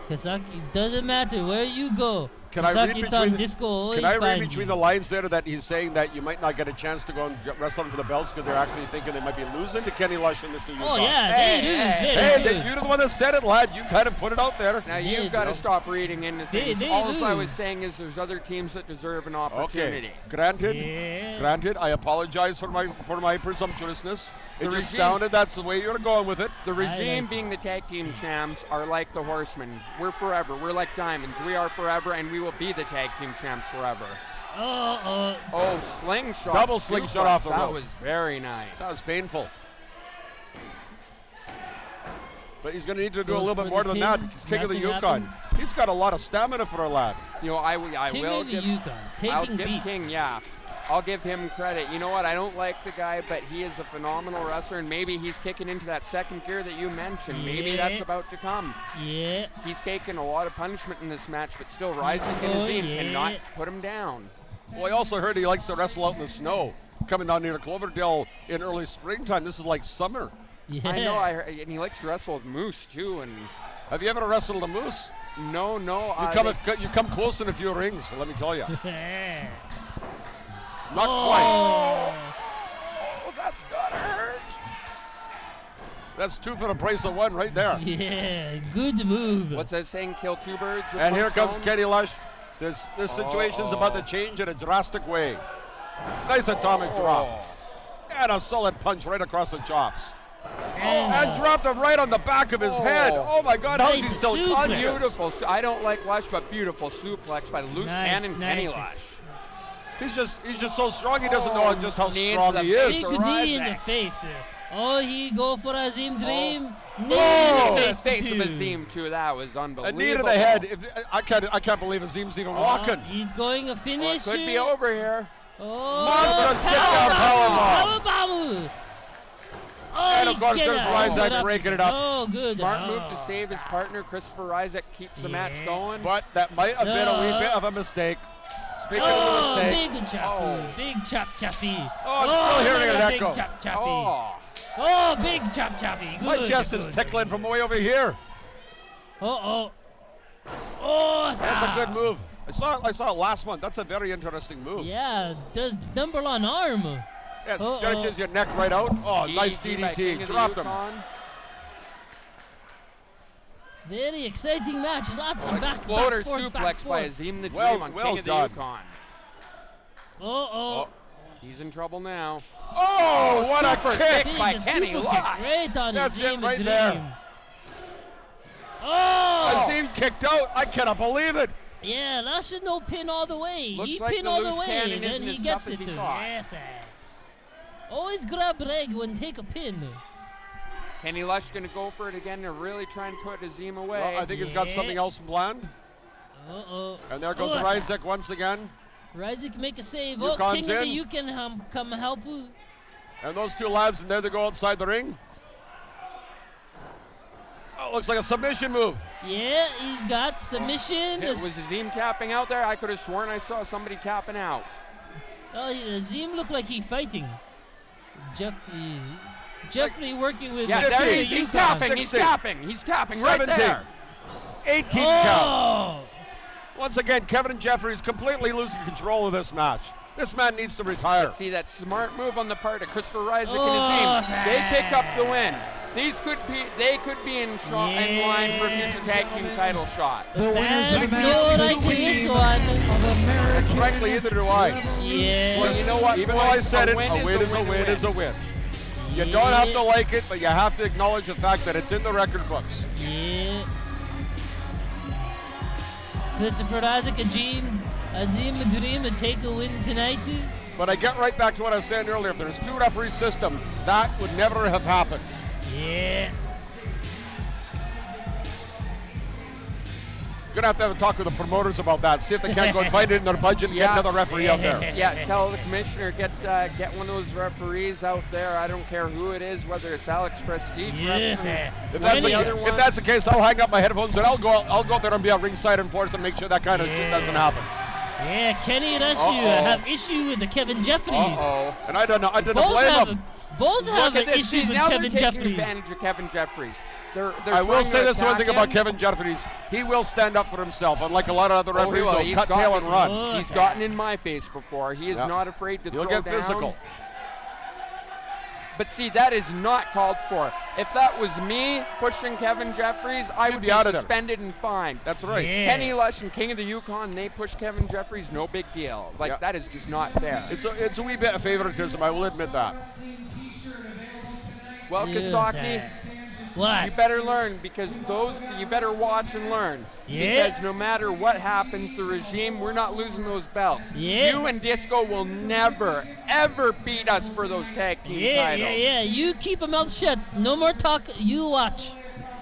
Kasaki, doesn't matter where you go. Can I read Kasaki-san between disco always Can I read finds between you. the lines there that he's saying that you might not get a chance to go and wrestle him for the belts because they're actually thinking they might be losing to Kenny Lush and Mr. Yukon? Oh yeah, Hey, they lose. hey, They Hey, lose. you're the one that said it, lad. You kind of put it out there. Now, Yeah, you've got to bro. stop reading into things. they All I lose. was saying is there's other teams that deserve an opportunity. Okay, granted. Yeah. Granted, I apologize for my presumptuousness. It The just regime- sounded that's the way you're going with it. The regime like being the tag team champs are like the Horsemen. We're forever. We're like diamonds. We are forever, and we will be the tag team champs forever. Oh. Oh, slingshot. Double slingshot off the That rope. was very nice. That was painful. But he's going to need to do a Goes little for bit the more than pin. that. He's king of the Nothing Yukon. happened. He's got a lot of stamina for a lad. You know, I King will of the give. Yukon. I'll Taking give beats. King, yeah. I'll give him credit. You know what? I don't like the guy, but he is a phenomenal wrestler, and maybe he's kicking into that second gear that you mentioned. Maybe Yeah. that's about to come. Yeah. He's taken a lot of punishment in this match, but still Ryzik and Oh, Azim yeah. cannot put him down. Well, I also heard he likes to wrestle out in the snow. Coming down near Cloverdale in early springtime. This is like summer. Yeah. I know, and he likes to wrestle with Moose too. And Have you ever wrestled a moose? no, You come close in a few rings, let me tell you. Not Oh. oh, that's gotta hurt. quite. That's 2 for the price of 1 right there. Yeah, good move. What's that saying? Kill 2 birds with And one here comes stone? Kenny Lush. This situation's about to change in a drastic way. Nice atomic drop. And a solid punch right across the chops. And dropped him right on the back of his head. Oh my God, how is he Nice still suplex. conscious? Beautiful. I don't like Lush, but beautiful suplex by the loose Nice, cannon Kenny nice. Lush. He's just so strong. He doesn't know just how knee strong into he the is. face. Big knee in the Ryzik. face. Oh, he go for Azim Dream. Knee Oh. in The the face, face of too. Azim too. That was A unbelievable. knee to the head. I can't believe Azim's even walking. He's going a Well, finish. it could be over here. Oh, Monster sit-down powerbomb. Powerbomb. Oh, And of he course, get there's it. Ryzik Good up. breaking it up. Oh, good. Smart Oh. move to save his partner. Christopher Ryzik keeps the match Yeah. going. But that might have been a wee bit of a mistake. Speaking of Oh, a mistake. big chappy. Big chop chappy. Oh, I'm still hearing an another echo. Big chop chappy. Oh, Oh, big chop chappy. Good, My chest is good. tickling from way over here. Oh. That's a good move. I saw it last one. That's a very interesting move. Yeah, does number on arm. Yeah, it stretches your neck right out. Oh, nice DDT by King DDT. of the Dropped him. Yukon. Very exciting match. Lots of back Exploder forth, back suplex by forth. Azim the Dream Well- on well King of the done. Yukon. Oh. He's in trouble now. Oh, what a super kick. kick by Big Kenny super Lush. kick right on That's Azim it the right Dream. there. Oh! Azim kicked out. I cannot believe it. Yeah, that should no pin all the way. Looks he like pin the all the loose way, cannon then isn't he as gets tough as it. he thought. Yes, always grab leg when take a pin. Kenny Lush going to go for it again to really try and put Azim away. Well, I think he's got Yeah. something else planned. Uh-oh. And there goes Oh, Ryzik once again. Ryzik make a save. Yukon's Oh, King of the in. Yukon come help you. And those two lads, and there they go outside the ring. Oh, looks like a submission move. Yeah, he's got submission. It was Azim tapping out there. I could have sworn I saw somebody tapping out. Oh, Azim looked like he fighting. Jeffrey working with Yeah, the there King he of is. He's Yukon. tapping. He's 16. tapping. He's tapping right 17. there. 18 count. Oh! Once again, Kevin and Jeffries completely losing control of this match. This man needs to retire. See that smart move on the part of Christopher Ryzik Oh, and Azim. They pick up the win. They could be in line for a future tag team title shot. The fans know like this one. And frankly, either do I. Yeah. Well, you know what, Even though I boys? said A it, win a win is a win is a win. You don't have to like it, but you have to acknowledge the fact that it's in the record books. Yeah. Christopher Isaac Azim Dream to take a win tonight. But I get right back to what I was saying earlier. If there's 2 referee system, that would never have happened. Yeah. Gonna have a talk with the promoters about that. See if they can't go and find it in their budget and get another referee out there. Yeah, tell the commissioner, get one of those referees out there. I don't care who it is, whether it's Alex Prestige. Yes. If that's the case, I'll hang up my headphones and I'll go out there and be a ringside enforcer and make sure that kind of shit doesn't happen. Yeah, Kenny and Issue have issue with the Kevin Jeffries. And I didn't blame them. Both have an issue with now Kevin they're taking Jeffries. advantage of Kevin Jeffries. They're I will trying say to this one attack thing about him. Kevin Jeffries. He will stand up for himself, unlike a lot of other referees will. who'll He's cut tail and run. Oh, He's gotten in my face before. He is Yeah. not afraid to He'll throw get down. physical. But see, that is not called for. If that was me pushing Kevin Jeffries, I would be out of there. suspended and fined. That's right. Yeah. Kenny Lush and King of the Yukon, they push Kevin Jeffries, no big deal. Like, Yeah. that is just not fair. It's a wee bit of favoritism, I will admit that. Well, Kasaki, What? you better learn, because you better watch and learn. Yeah. Because no matter what happens, the regime, we're not losing those belts. Yeah. You and Disco will never, ever beat us for those tag team titles. Yeah. You keep a mouth shut. No more talk. You watch.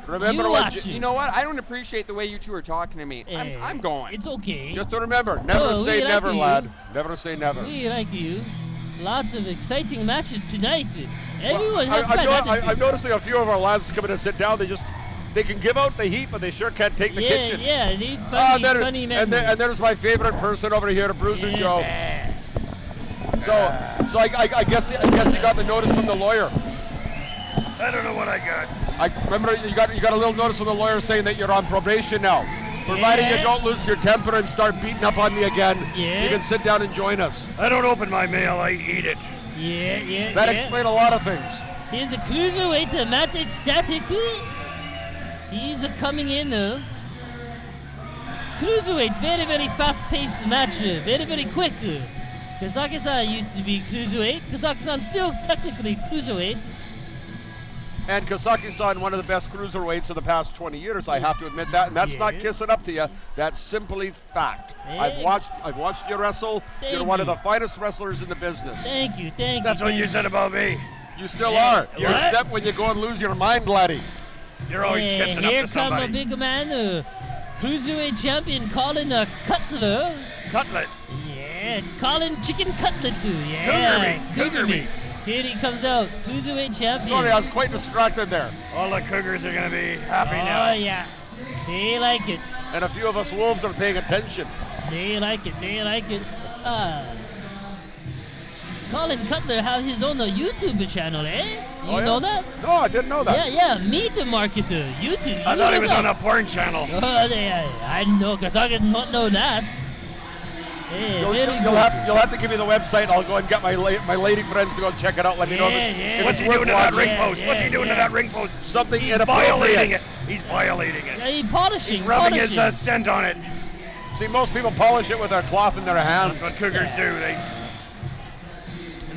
Remember You what watch. You know what? I don't appreciate the way you two are talking to me. I'm going. It's okay. just to remember, never Oh, say we like never, you. lad. Never say never. We like you. Lots of exciting matches tonight. Everyone has I'm attitude. noticing a few of our lads coming to sit down. They can give out the heat, but they sure can't take the kitchen. Yeah, they Ah, funny men. and there's my favorite person over here, Bruiser Joe. So I guess you got the notice from the lawyer. I don't know what I got. I remember you got a little notice from the lawyer saying that you're on probation now. Providing you don't lose your temper and start beating up on me again, you can sit down and join us. I don't open my mail, I eat it. Yeah. That explains a lot of things. Here's a cruiserweight Matic Static. He's coming in. Cruiserweight, very, very fast-paced match. Very, very quick. Kazaki-san used to be cruiserweight. Kazaki-san still technically cruiserweight. And Kasaki-san, one of the best cruiserweights of the past 20 years, I have to admit that, and that's not kissing up to you. That's simply fact. Hey. I've watched you wrestle. You're one of the finest wrestlers in the business. Thank you. That's what you said about me. You still are. What? Except when you go and lose your mind, laddie. You're always kissing up Here to somebody. come a big man, cruiserweight champion Colin Cutler. Cutlet. Yeah, Colin Chicken Cutlet too. Yeah, Cougar meat. Here he comes out, cruiserweight champion. Sorry, I was quite distracted there. All the cougars are going to be happy Oh now. yeah, they like it. And a few of us wolves are paying attention. They like it. Colin Cutler has his own YouTube channel, eh? You know that? No, I didn't know that. Yeah, meat marketer, YouTube. I You thought he know was that? on a porn channel. Oh, yeah, I know, because I did not know that. Hey, You'll very have, good. to give me the website. I'll go and get my lady friends to go check it out. Let me know if it's What's he worth doing to that watching. ring post? What's he doing to that ring post? Something He's inappropriate. violating it. He's violating it. Yeah, he's polishing. He's rubbing his polishing. scent on it. See, most people polish it with their cloth in their hands. That's what cougars do. They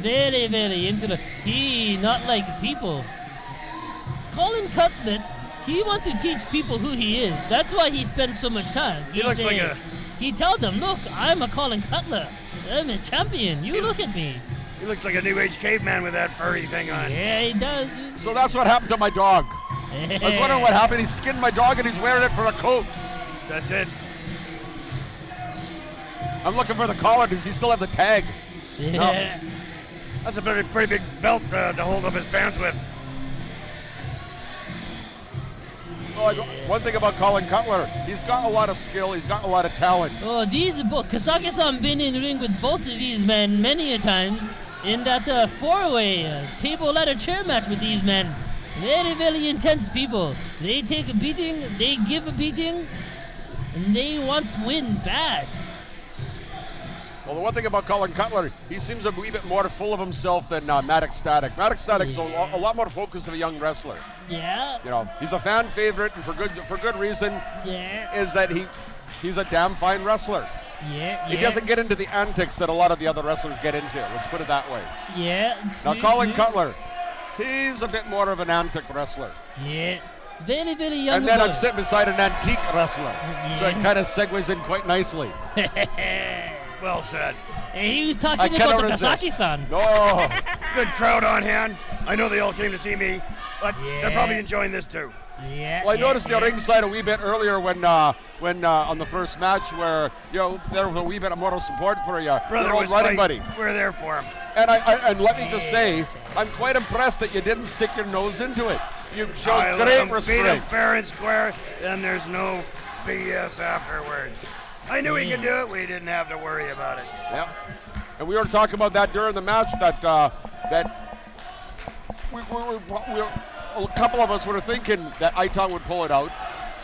Very, very into the. He not like people. Colin Cutlet, he wants to teach people who he is. That's why he spends so much time. He looks like a- He tells them, look, I'm a Colin Cutler. I'm a champion. You look at me. He looks like a new age caveman with that furry thing on. Yeah, he does. So that's what happened to my dog. I was wondering what happened. He skinned my dog and he's wearing it for a coat. That's it. I'm looking for the collar. Does he still have the tag? Yeah. That's a pretty big belt to hold up his pants with. One thing about Colin Cutler, he's got a lot of skill. He's got a lot of talent. Oh, Kasaki-san been in the ring with both of these men many a times in that four-way table ladder chair match with these men. Very, very intense people. They take a beating, they give a beating, and they want to win bad. Well, the one thing about Colin Cutler, he seems a wee bit more full of himself than Maddox Static. Maddox Static's a lot more focused of a young wrestler. Yeah. You know, he's a fan favorite, and for good reason. Yeah. Is that he's a damn fine wrestler. Yeah. He doesn't get into the antics that a lot of the other wrestlers get into. Let's put it that way. Yeah. Now, Colin Cutler, he's a bit more of an antic wrestler. Yeah. Very, very young. And then boy. I'm sitting beside an antique wrestler. So it kind of segues in quite nicely. Well said. And he was talking I about cannot the resist. Kasaki-san. No. Good crowd on hand. I know they all came to see me, but they're probably enjoying this too. Yeah. Well, I noticed you ringside a wee bit earlier when on the first match where there was a wee bit of moral support for you, Brother your old was running fighting. buddy. We're there for him. And let me just say, I'm quite impressed that you didn't stick your nose into it. You showed I let great him beat him restraint. fair and square, and there's no BS afterwards. I knew he could do it. We didn't have to worry about it. Yeah. And we were talking about that during the match. That a couple of us were thinking that Iton would pull it out,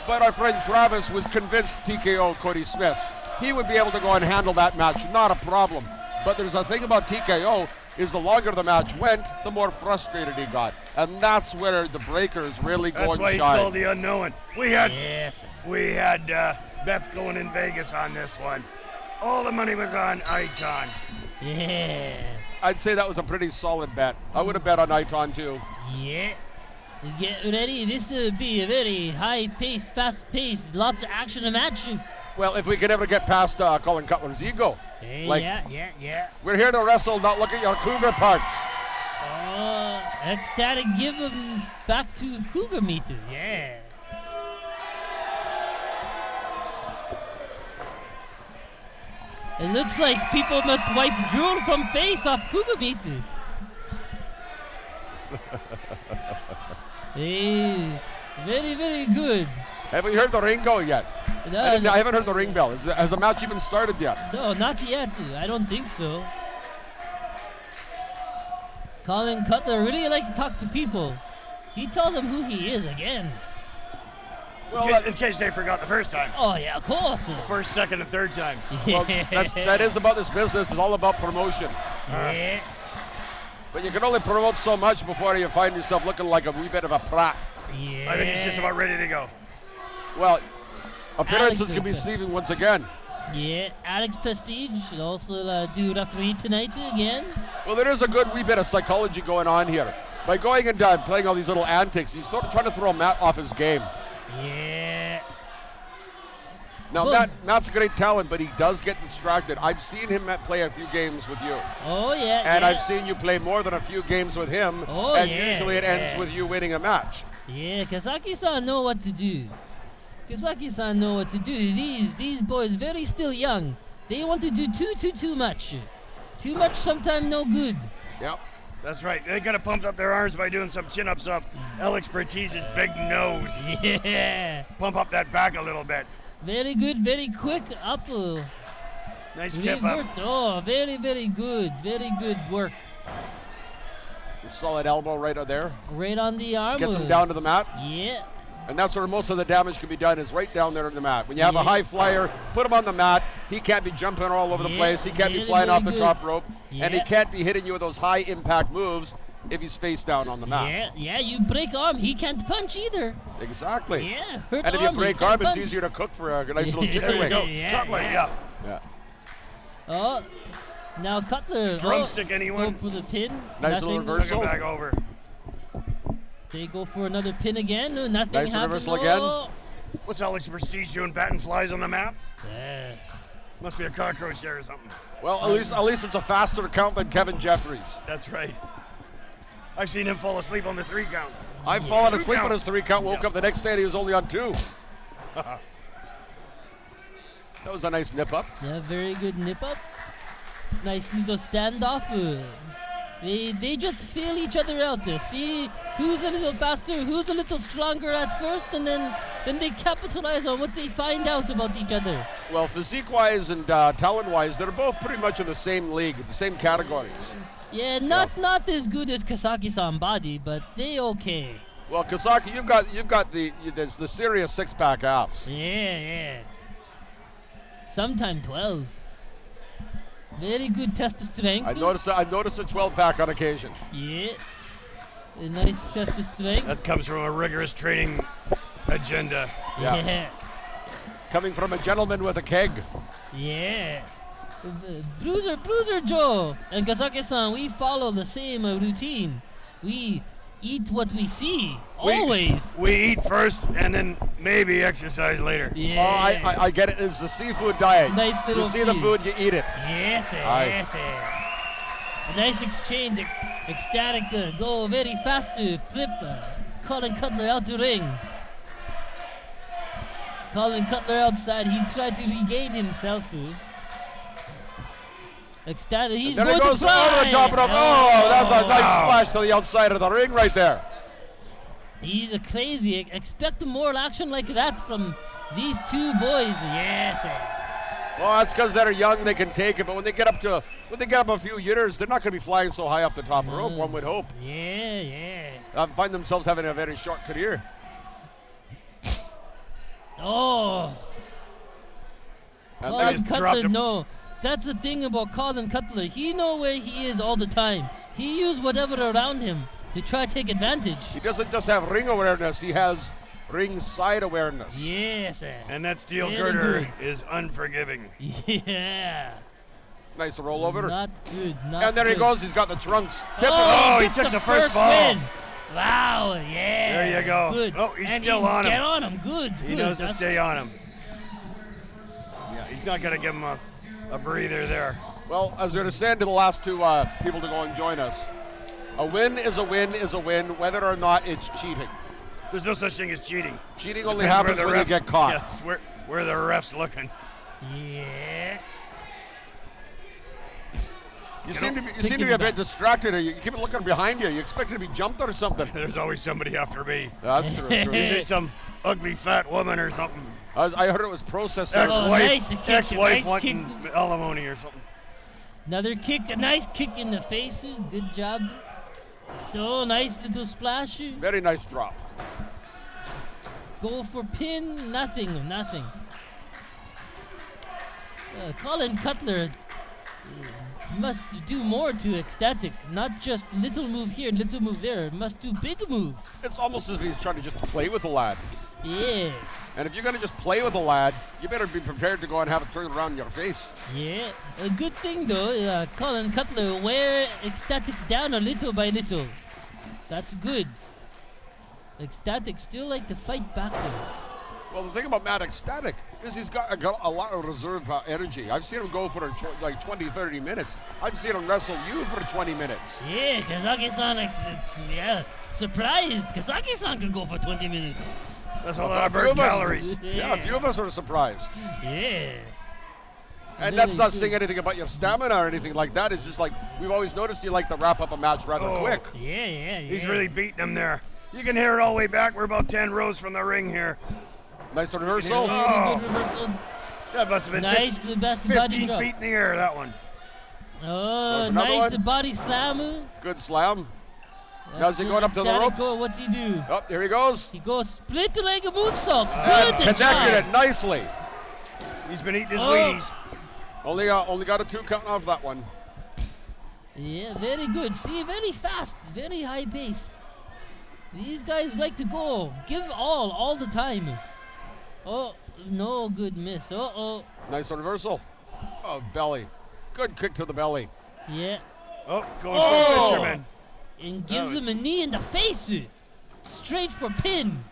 but our friend Travis was convinced TKO Cody Smith. He would be able to go and handle that match, not a problem. But there's a thing about TKO is the longer the match went, the more frustrated he got, and that's where the Breakers really go and That's why he's shine. called the unknown. We had bets going in Vegas on this one. All the money was on Iton. Yeah. I'd say that was a pretty solid bet. I would have bet on Iton too. Yeah. Get ready. This will be a very high-paced, fast-paced, lots of action and match. Well, if we could ever get past Colin Cutler's ego. Yeah. We're here to wrestle, not look at your cougar parts. Oh, let's start and give him back to cougar meat. Yeah. It looks like people must wipe drool from face off cougar meat. Hey, very, very good. Have we heard the ring go yet? No, I haven't heard the ring bell. Has the match even started yet? No, not yet. I don't think so. Colin Cutler really likes to talk to people. He told them who he is again. Well, In case they forgot the first time. Oh yeah, of course. First, second, and third time. well, that is about this business. It's all about promotion. Yeah. But you can only promote so much before you find yourself looking like a wee bit of a prat. Yeah. I think he's just about ready to go. Well, appearances Alex can be Lucas. deceiving once again. Yeah, Alex Prestige should also do referee tonight again. Well, there is a good wee bit of psychology going on here. By going and playing all these little antics, he's trying to throw Matt off his game. Yeah. Now, Well- Matt's a great talent, but he does get distracted. I've seen him play a few games with you. Oh yeah. And yeah. I've seen you play more than a few games with him, Oh, and yeah, usually it ends yeah. with you winning a match. Yeah, Kasaki-san know what to do. Kasaki-san know what to do. These boys very still young. They want to do too much. Too much sometime no good. Yep. That's right. They got to pump up their arms by doing some chin-ups off Alex Bertiz's big nose. Yeah. Pump up that back a little bit. Very good, very quick up. Nice kip up. Reversed. Oh, very, very good. Very good work. A solid elbow right there. Right on the arm. Gets him down to the mat. Yeah. And that's where most of the damage can be done, is right down there on the mat. When you have a Yeah. high flyer, put him on the mat. He can't be jumping all over the Yeah, place. He can't be really, flying off the really top good. rope. And he Yeah. can't be hitting you with those high impact moves if he's face down on the mat. Yeah, you break arm, he can't punch either. Exactly. Yeah, hurt And if you arm, he break can't arm, it's punch. easier to cook for a nice little There chicken you wing. go. Chop leg, yeah. Yeah. Oh, now Cutler. Drumstick, Go anyone? for the pin. Nice little Nothing. reversal. Took him back over. They go for another pin again. No, nothing Nice happens. reversal again. Oh. What's Alex Prestige doing, batting flies on the map? Yeah. Must be a cockroach there or something. Well, at least it's a faster count than Kevin Jeffries. That's right. I've seen him fall asleep on the 3 count. I've fallen Two asleep on count. his 3 count, woke Yeah. up the next day and he was only on 2. That was a nice nip up. Yeah, very good nip up. Nice little standoff. They just feel each other out there. See who's a little faster, who's a little stronger at first, and then they capitalize on what they find out about each other. Well, physique-wise and talent-wise, they're both pretty much in the same league, the same categories. Yeah, not as good as Kasaki-san body, but they okay. Well, Kasaki, you've got the serious 6-pack abs. Yeah. Sometime 12. Very good test of strength. I noticed a 12-pack on occasion. Yeah. A nice test of strength. That comes from a rigorous training agenda. Yeah. Coming from a gentleman with a keg. Yeah. Bruiser Joe and Kazaki-san, we follow the same routine. We eat what we see, always. We eat first and then maybe exercise later. Yeah. Oh, I get it. It's the seafood diet. Nice little You see the food, you eat it. Yes, Aye. yes. A nice exchange, ecstatic, go very fast to flip. Colin Cutler out the ring. Colin Cutler outside, he tried to regain himself. Ecstatic, he's Then going it goes to fly. over the top rope. Oh, that's a nice splash to the outside of the ring right there. He's a crazy. Expect more action like that from these two boys. Yes. Well, that's because they're young, they can take it, but when they get up a few years, they're not going to be flying so high off the top rope, one would hope. Yeah. Find themselves having a very short career. Oh. And Colin then Cutler, no. That's the thing about Colin Cutler. He knows where he is all the time. He uses whatever around him to try to take advantage. he doesn't just have ring awareness, he has ring side awareness. Yes. And that steel Very girder good. is unforgiving. Yeah. Nice rollover. Not good. Not And there good. he goes, he's got the trunks. Tip Oh, he gets took the first fall. win. Wow, yeah. There you go. Good. Oh, he's and still on him. Get on him. Good. He good. knows to That's- stay on him. Yeah, he's not going to give him a breather there. Well, as we're saying to the last two people to go and join us, a win is a win is a win, whether or not it's cheating. There's no such thing as cheating. Cheating only Depends happens where the when you ref- get caught. Yeah, where the ref's looking. Yeah. You seem to be a bit distracted. You keep looking behind you. You expect to be jumped or something. There's always somebody after me. That's true. Usually some ugly fat woman or something. I heard it was processed. Nice kick, Ex-wife nice wanting alimony or something. Another kick, a nice kick in the face. Good job. Oh, nice little splash. Very nice drop. Go for pin. Nothing. Colin Cutler must do more to ecstatic. Not just little move here, little move there. Must do big move. It's almost as if he's trying to just play with the lad. Yeah. And if you're going to just play with the lad, you better be prepared to go and have it turned around in your face. Yeah. A good thing though, Colin Cutler wear ecstatic down a little by little. That's good. Ecstatic still like to fight back there. Well, the thing about Matt Ecstatic is he's got a lot of reserve energy. I've seen him go for like 20, 30 minutes. I've seen him wrestle you for 20 minutes. Yeah, Kazaki-san, surprised. Kazaki-san could go for 20 minutes. That's a lot of burnt calories. Yeah, a few of us are surprised. Yeah. And Very that's not good. saying anything about your stamina or anything like that. It's just like we've always noticed you like to wrap up a match rather quick. Yeah. He's really beating him there. You can hear it all the way back. We're about 10 rows from the ring here. Nice reversal. Very good reversal. That must have been Nice, the best body 15 drop. feet in the air, that one. Oh, There's another nice one. body slam. Good slam. Now is he going up to the Ecstatic ropes? go, what's he do? Oh, here he goes. He goes split leg moonsault. And Good connected job. it nicely. He's been eating his Oh. Wheaties. Only got a 2 count off that one. Yeah, very good. See, very fast, very high paced. These guys like to go, give all the time. Oh, no good miss. Uh-oh. Nice reversal. Oh, belly. Good kick to the belly. Yeah. Oh, going Oh. for fisherman. And gives was- him a knee in the face. Straight for pin.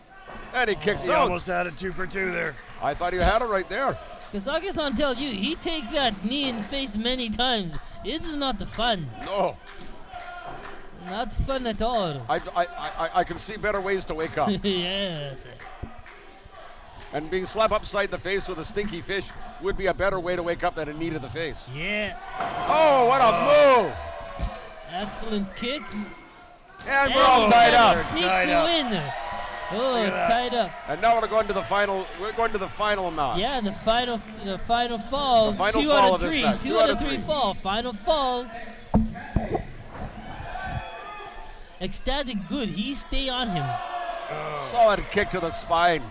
And he kicks He out. almost had a 2 for 2 there. I thought he had it right there. Kazaki-san tell you, he take that knee in the face many times. This is not the fun. No. Not fun at all. I can see better ways to wake up. Yes. And being slapped upside the face with a stinky fish would be a better way to wake up than a knee to the face. Yeah. Oh, what a move! Excellent kick. And we're all tied up. Sneaks Tied the up. win. Oh, Look at that. tied up. And now we're going to the final. We're going to the final match. Yeah, the final fall. The final 2 fall out of of this 3. match. 2 out of 3 fall. Final fall. Ecstatic good. He stay on him. Solid kick to the spine.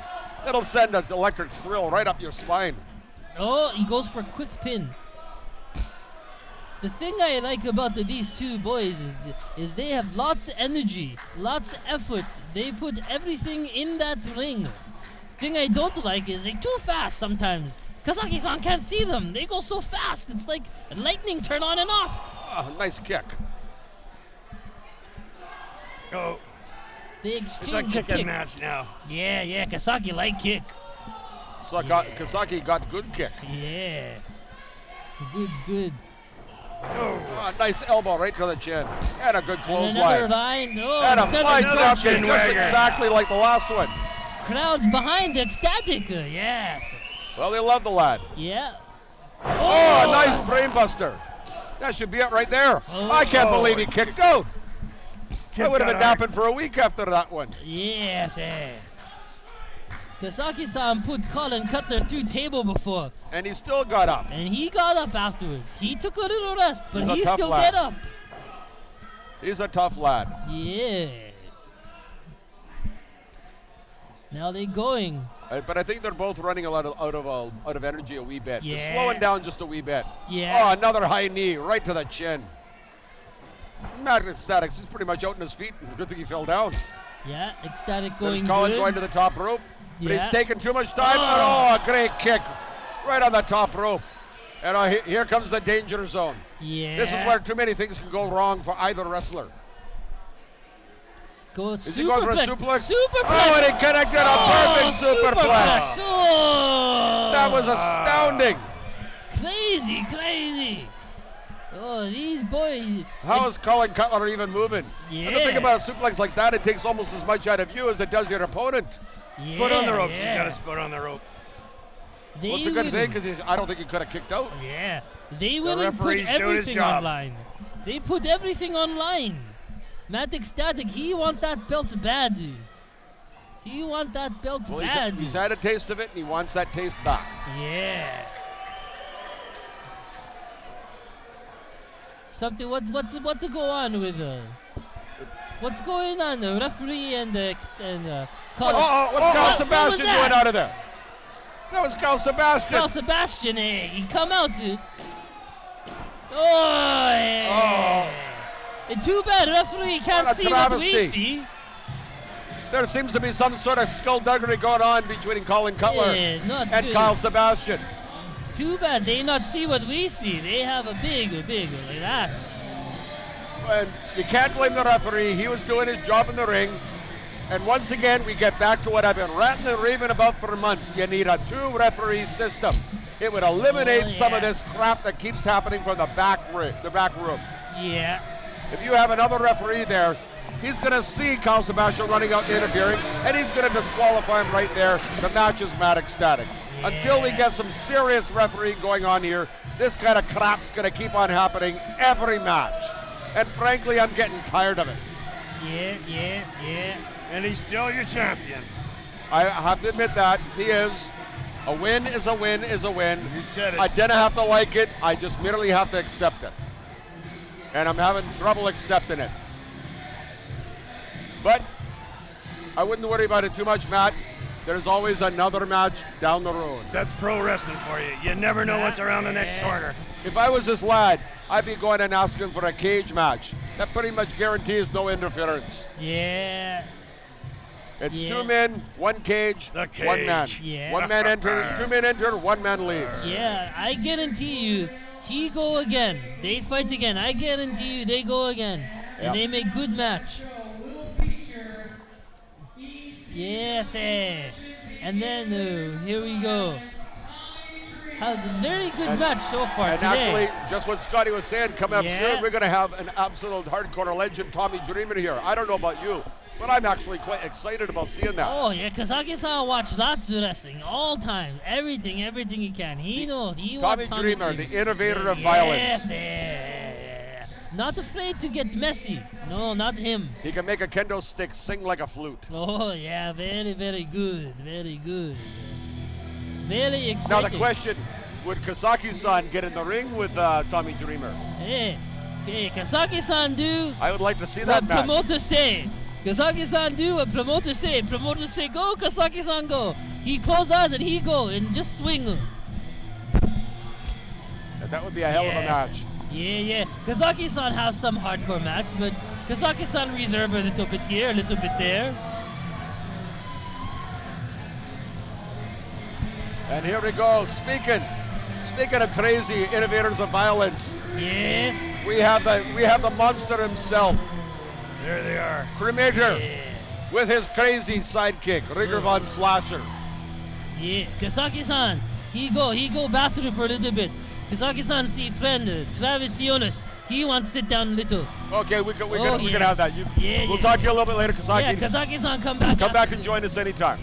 It'll send an electric thrill right up your spine. Oh, he goes for a quick pin. The thing I like about these two boys is they have lots of energy, lots of effort. They put everything in that ring. Thing I don't like is they're too fast sometimes. Kazaki-san can't see them. They go so fast. It's like a lightning turn on and off. Oh, nice kick. Oh, They it's a exchange kicking kick. match now. Yeah, Kasaki like kick. Kasaki got good kick. Yeah. Good. Oh, nice elbow right to the chin. And a good And another clothesline. line. Oh, And a another flying drop. drop chin kick, just wagger. exactly like the last one. Crowds behind ecstatic. Yes. Well, they love the lad. Yeah. Oh, a nice brainbuster. That should be it right there. Oh. I can't believe he kicked out. I Kid's would have got been heart. napping for a week after that one. Yes. Kasaki-san put Colin Cutler through table before, And he still got up. and he got up afterwards. He took a little rest, but He's a he tough still lad. get up. He's a tough lad. Yeah. Now they going. But I think they're both running a lot out of energy a wee bit. They're Yeah. slowing down just a wee bit. Yeah. Oh, another high knee right to the chin. Magnet Statics, he's pretty much out on his feet. Good thing he fell down. Yeah, ecstatic There's going Colin good. going to the top rope. But Yeah. he's taking too much time. And Oh. a great kick right on the top rope. And here comes the danger zone. Yeah. This is where too many things can go wrong for either wrestler. Is he going for a suplex? Superplex. Oh, and he connected a perfect superplex. Oh. That was astounding. Crazy. Oh, these boys. How is Colin Cutler even moving? Yeah. And the thing about a suplex like that, it takes almost as much out of you as it does your opponent. Yeah, Foot on the ropes. yeah. He's got his foot on the rope. They Well, it's a good will- thing because I don't think he could have kicked out. Yeah, they will put referee's doing his everything job. online. They put everything online. Matt Ecstatic, he want that belt bad. He want that belt Well, bad. he's had a taste of it, and he wants that taste back. Yeah. Something. What to go on with? What's going on? The referee and Carl What's Carl what Sebastian was that? doing out of there? That was Carl Sebastian. Carl Sebastian, he come out to. Oh, too bad referee can't What a see what we travesty. see. There seems to be some sort of skullduggery going on between Colin Cutler Yeah, not and good. Carl Sebastian. Too bad they not see what we see. They have a big like that. And you can't blame the referee. He was doing his job in the ring. And once again, we get back to what I've been ranting and raving about for months. You need a two-referee system. It would eliminate some of yeah. this crap that keeps happening from the back room. Yeah. If you have another referee there, he's going to see Carl Sebastian running out and interfering, and he's going to disqualify him right there. The match is mad ecstatic. Yeah. Until we get some serious refereeing going on here, this kind of crap's going to keep on happening every match. And frankly, I'm getting tired of it. Yeah. And he's still your champion. I have to admit that he is. A win is a win is a win. You said it. I didn't have to like it. I just merely have to accept it. And I'm having trouble accepting it. But I wouldn't worry about it too much, Matt. There's always another match down the road. That's pro wrestling for you. You never know what's around the next corner. If I was this lad, I'd be going and asking for a cage match. That pretty much guarantees no interference. Yeah. It's Yeah. 2 men, 1 cage, The 1 man. cage. Yeah. 1 man enter, 2 men enter, 1 man leaves. Yeah, I guarantee you, he go again. They fight again. I guarantee you, they go again, and Yeah. they make good match. Yes, and then here we go. Had a very good match so far And today. actually, just what Scotty was saying, coming up Yeah. soon, we're going to have an absolute hardcore legend, Tommy Dreamer, here. I don't know about you, but I'm actually quite excited about seeing that. Oh yeah, Kazaki-san watch lots of wrestling all time. Everything he can. He knows. He Tommy wants Dreamer, the innovator of violence. Yes. Not afraid to get messy. No, not him. He can make a kendo stick sing like a flute. Oh yeah, very good. Very exciting. Now the question, would Kasaki-san get in the ring with Tommy Dreamer? Hey, Kazaki-san do I would like to see that what match. promoter say. Kazaki-san do what promoter say. Promoter say go, Kazaki-san go. He close eyes and he go and just swing. That would be a hell of a Yes. match. Yeah. Kazaki-san has some hardcore match, but Kazaki-san reserve a little bit here, a little bit there. And here we go. Speaking of crazy innovators of violence. Yes. We have the monster himself. There they are. Cremator with his crazy sidekick, Rigger von Slasher. Yeah, Kazaki-san, he go bathroom for a little bit. Kazaki-san see friend Travis Jonas. He wants to sit down a little. Okay, we can have that. We'll talk to you a little bit later, Kazaki. Yeah, Kazaki-san, come back and join us anytime.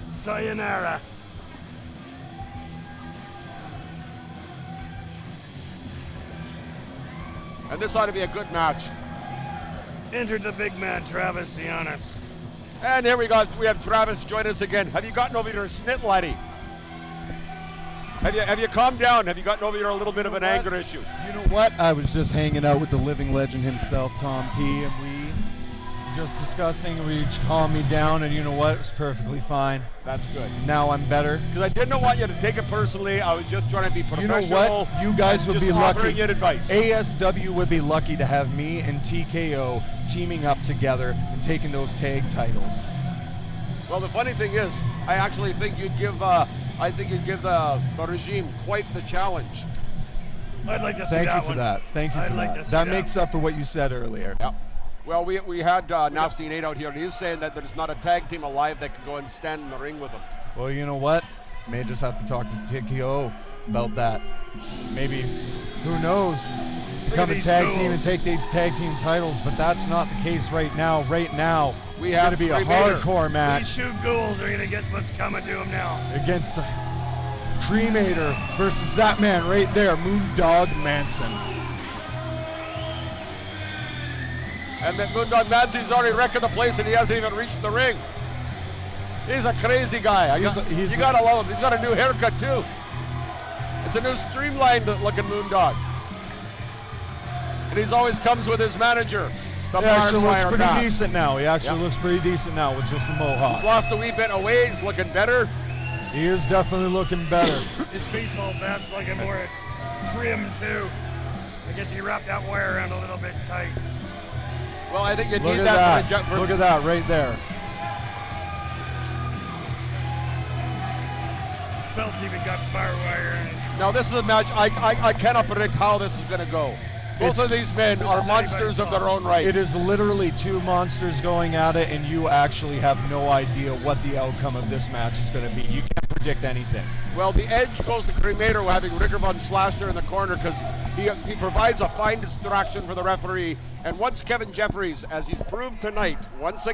Sayonara. And this ought to be a good match. Entered the big man, Travis Sionis. And here we go. We have Travis join us again. Have you gotten over your snit, laddie? Have you calmed down? Have you gotten over your little bit of an anger issue? You know what? I was just hanging out with the living legend himself, Tom P, and we just discussing. We calmed me down, and you know what? It was perfectly fine. That's good. Now I'm better. Because I didn't want you to take it personally. I was just trying to be professional. You know what? You guys would be lucky. Offering you advice. ASW would be lucky to have me and TKO teaming up together and taking those tag titles. Well, the funny thing is, I actually think you'd give the regime quite the challenge. I'd like to see Thank that you for one. that. Thank you for that. That makes up for what you said earlier. Yeah. Well, we had Nasty Nate out here, and he's saying that there's not a tag team alive that can go and stand in the ring with him. Well, you know what? May just have to talk to TKO about that. Maybe, who knows? Become a tag team and take these tag team titles, but that's not the case right now. Right now, it's going to be a hardcore match. These two ghouls are going to get what's coming to them now. Against Cremator versus that man right there, Moondog Manson. And then Moondog Manson's already wrecking the place, and he hasn't even reached the ring. He's a crazy guy. You gotta love him. He's got a new haircut too. It's a new streamlined looking Moondog. And he's always comes with his manager. He actually looks pretty decent now. He actually looks pretty decent now with just the mohawk. He's lost a wee bit of weight. He's looking better. He is definitely looking better. His baseball bat's looking more trim too. I guess he wrapped that wire around a little bit tight. Well, I think you Look need at that. that. Look at that right there. His belt's even got barbed wire in it. Now this is a match I cannot predict how this is going to go. Both of these men are monsters of their own right. It is literally two monsters going at it, and you actually have no idea what the outcome of this match is going to be. You can't predict anything. Well, the edge goes to Cremator having Rigger von Slasher in the corner because he provides a fine distraction for the referee. And once Kevin Jeffries, as he's proved tonight, once he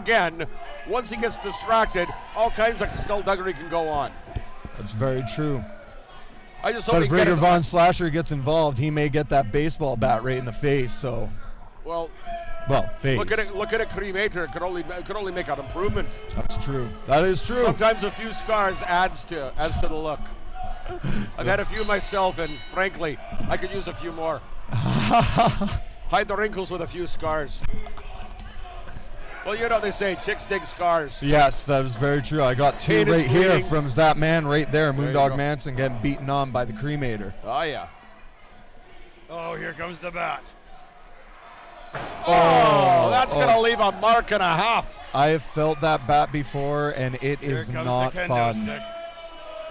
gets distracted, all kinds of skullduggery can go on. That's very true. I just hope but if Rigger von Slasher gets involved, he may get that baseball bat right in the face. So, well, face. Look at a Cremator. It could only make an improvement. That's true. That is true. Sometimes a few scars adds to the look. I've had a few myself, and frankly, I could use a few more. Hide the wrinkles with a few scars. Well, you know they say chicks dig scars. Yes, that is very true. I got two right here from that man right there, Moondog Manson, getting beaten on by the Cremator. Oh, yeah. Oh, here comes the bat. Oh, that's going to leave a mark and a half. I have felt that bat before, and it is not fun. Stick.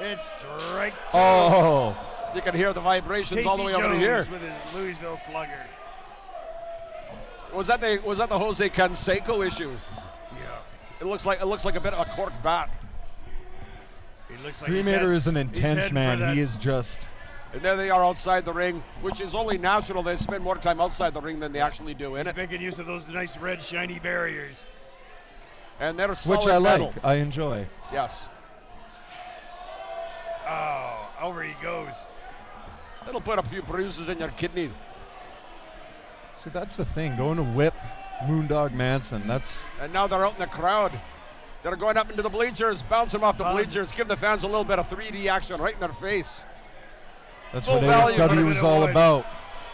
It's strike two. Oh. You can hear the vibrations Casey all the way Jones over here. With his Louisville Slugger. Was that the Jose Canseco issue? Yeah. It looks like a bit of a cork bat. He looks like Cremator is an intense man. He is just. And there they are outside the ring, which is only natural. They spend more time outside the ring than they actually do in it. He's making use of those nice red shiny barriers. And they're solid which I metal. like. I enjoy. Yes. Oh, over he goes. It'll put a few bruises in your kidney. See, that's the thing. Going to whip Moondog Manson. And now they're out in the crowd. They're going up into the bleachers, bouncing off the bleachers, give the fans a little bit of 3D action right in their face. That's what ASW is all about.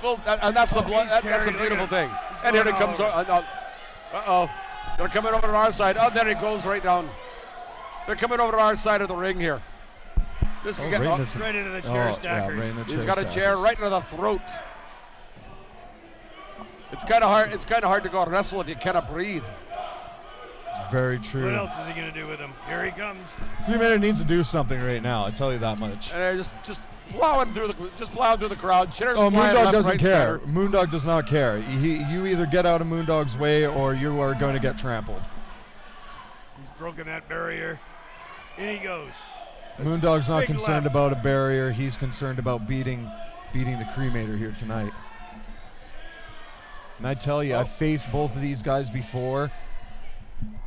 And that's a beautiful thing. And here he comes. Uh-oh. They're coming over to our side. Oh, there he goes right down. They're coming over to our side of the ring here. This Oh, could get right into the chair stackers. right into He's chair got a chair stackers. right into the throat. It's kind of hard. It's kind of hard to go wrestle if you cannot breathe. It's very true. What else is he going to do with him? Here he comes. Cremator needs to do something right now. I tell you that much. And they're just plowing through the crowd. Chairs Oh, flying Moondog left, doesn't right, care. center. Moondog does not care. You either get out of Moondog's way or you are going to get trampled. He's broken that barrier. In he goes. Moondog's not big concerned left. about a barrier. He's concerned about beating the Cremator here tonight. And I tell you, I've faced both of these guys before,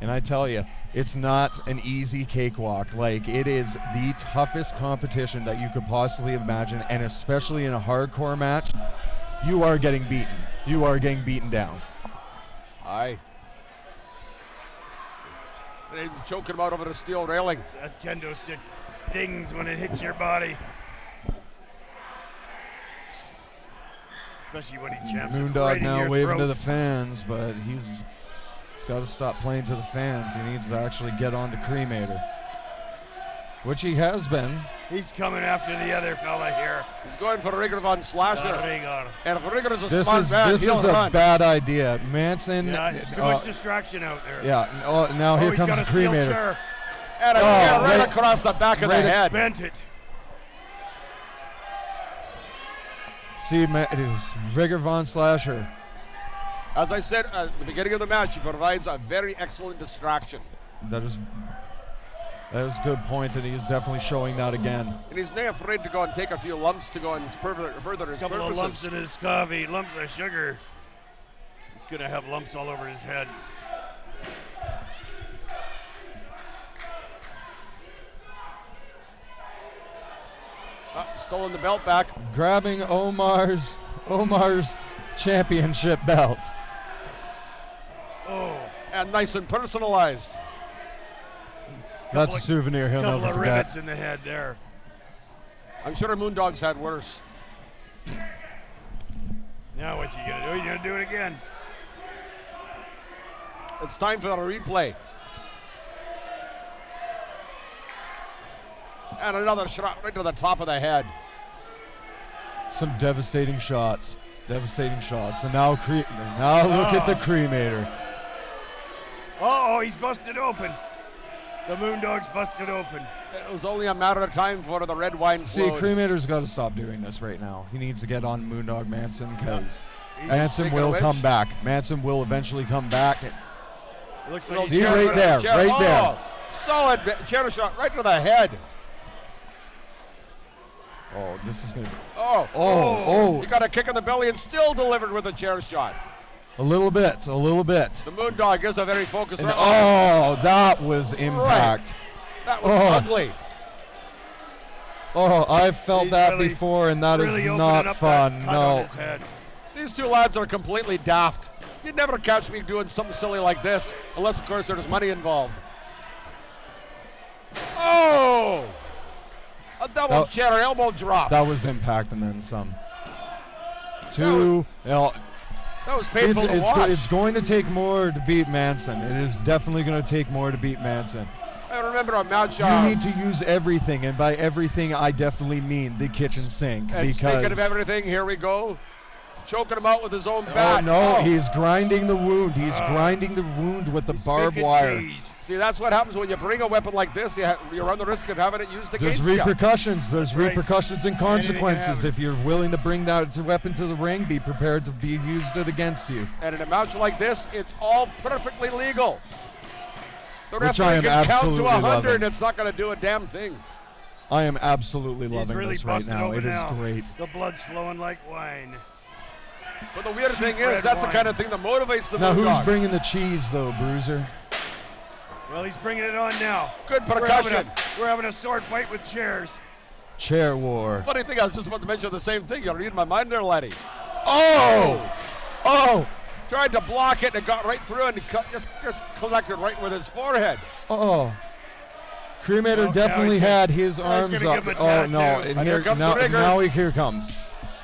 and I tell you, it's not an easy cakewalk. Like, it is the toughest competition that you could possibly imagine, and especially in a hardcore match, you are getting beaten. You are getting beaten down. Aye. They're choking him out over the steel railing. That kendo stick stings when it hits your body. Especially when he jams it Moondog right in now your waving throat. to the fans, but he's got to stop playing to the fans. He needs to actually get on to Cremator, which he has been. He's coming after the other fella here. He's going for Rigger von Slasher. Rodrigo. And if Rigger is a This smart is man, this he'll is run. a bad idea. Manson. Yeah, it's too much distraction out there. Yeah. Oh, now here he's comes got a steel Cremator. chair. And a chair right across the back of the head. Bent it. See, it is Rigger von Slasher. As I said at the beginning of the match, he provides a very excellent distraction. That is a good point, and he is definitely showing that again. And he's not afraid to go and take a few lumps to go and further his Couple purposes. of lumps in his coffee, lumps of sugar. He's gonna have lumps all over his head. Stolen the belt back. Grabbing Omar's championship belt. Oh, And nice and personalized. That's a souvenir he'll couple never of forget. rivets in the head there. I'm sure Moondog's had worse. Now what's he gonna do? He's gonna do it again. It's time for the replay. And another shot right to the top of the head. Some devastating shots. Devastating shots. And now look at the Cremator. Oh, he's busted open. The Moondog's busted open. It was only a matter of time before the red wine See, flowed. Cremator's got to stop doing this right now. He needs to get on Moondog Manson because Manson Speaking of will which- come back. Manson will eventually come back. It looks Little like See, he's chair right for the there, chair. right there. Solid chair shot right to the head. Oh, this is going to be... Oh, He got a kick in the belly and still delivered with a chair shot. A little bit. The Moondog is a very focused And, wrestler. that was impact. That was oh. ugly. Oh, I've felt He's that really- before, and that is really opening not up fun. that cut on No. his head. These two lads are completely daft. You'd never catch me doing something silly like this, unless, of course, there's money involved. Oh! A double chair elbow drop. That was impact and then some. Two. That was painful to watch. It's going to take more to beat Manson. It is definitely going to take more to beat Manson. I remember a match. You need to use everything, and by everything, I definitely mean the kitchen sink. And because speaking of everything, here we go. Choking him out with his own bat. He's grinding the wound. He's grinding the wound with the barbed wire. Cheese. See, that's what happens when you bring a weapon like this. You run the risk of having it used There's against you. repercussions. There's right. repercussions and Anything can consequences. happen. If you're willing to bring that weapon to the ring, be prepared to be used it against you. And in a match like this, it's all perfectly legal. The Which I referee am can count to absolutely 100 loving. and it's not going to do a damn thing. I am absolutely He's loving really this right busted now. open It is now. great. The blood's flowing like wine. But the weird thing red is, that's the wine. kind of thing that motivates the Now, who's Moondog. bringing the cheese, though, Bruiser? Well, he's bringing it on now. Good We're percussion. having a sword fight with chairs. Chair war. Funny thing, I was just about to mention the same thing. You're reading my mind there, laddie. Oh! Tried to block it and it got right through and just collected right with his forehead. Oh! Cremator Well, definitely now had his now he's arms gonna up. give him a Oh, no. tattoo. And And here comes the Rigger. here comes.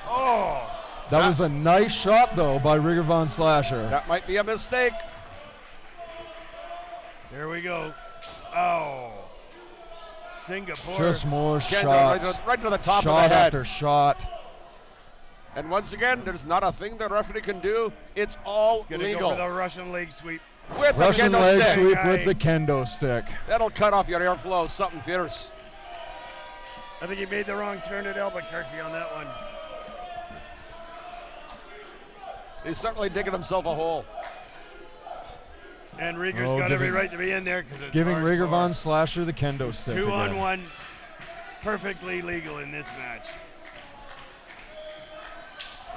Oh! That was a nice shot, though, by Rigger von Slasher. That might be a mistake. There we go. Oh. Singapore. Just more Kendo shots. right to the top shot of the head. after shot. And once again, there's not a thing the referee can do. It's all Gonna legal. go for the Russian leg sweep. With the Russian kendo leg stick. sweep Guy. with the kendo stick. That'll cut off your airflow, something fierce. I think he made the wrong turn at Albuquerque on that one. He's certainly digging himself a hole. And Rieger's Oh, got every giving- right to be in there because it's Giving Rieger hardcore. von Slasher the kendo stick. 2-on-1, perfectly legal in this match.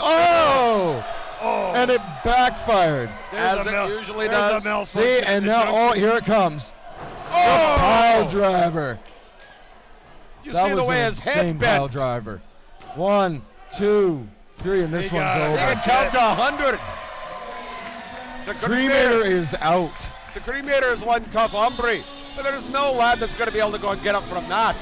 Oh! Oh, And it backfired. As it usually does. See, and now, here it comes. Oh! Pile driver. You That see was the way an his head insane pile bent. driver. 1, 2, 3, and this He one's got it. You over. can count to 100. The Cremator cremator, is out. the cremator is one tough hombre, but there's no lad that's going to be able to go and get up from that.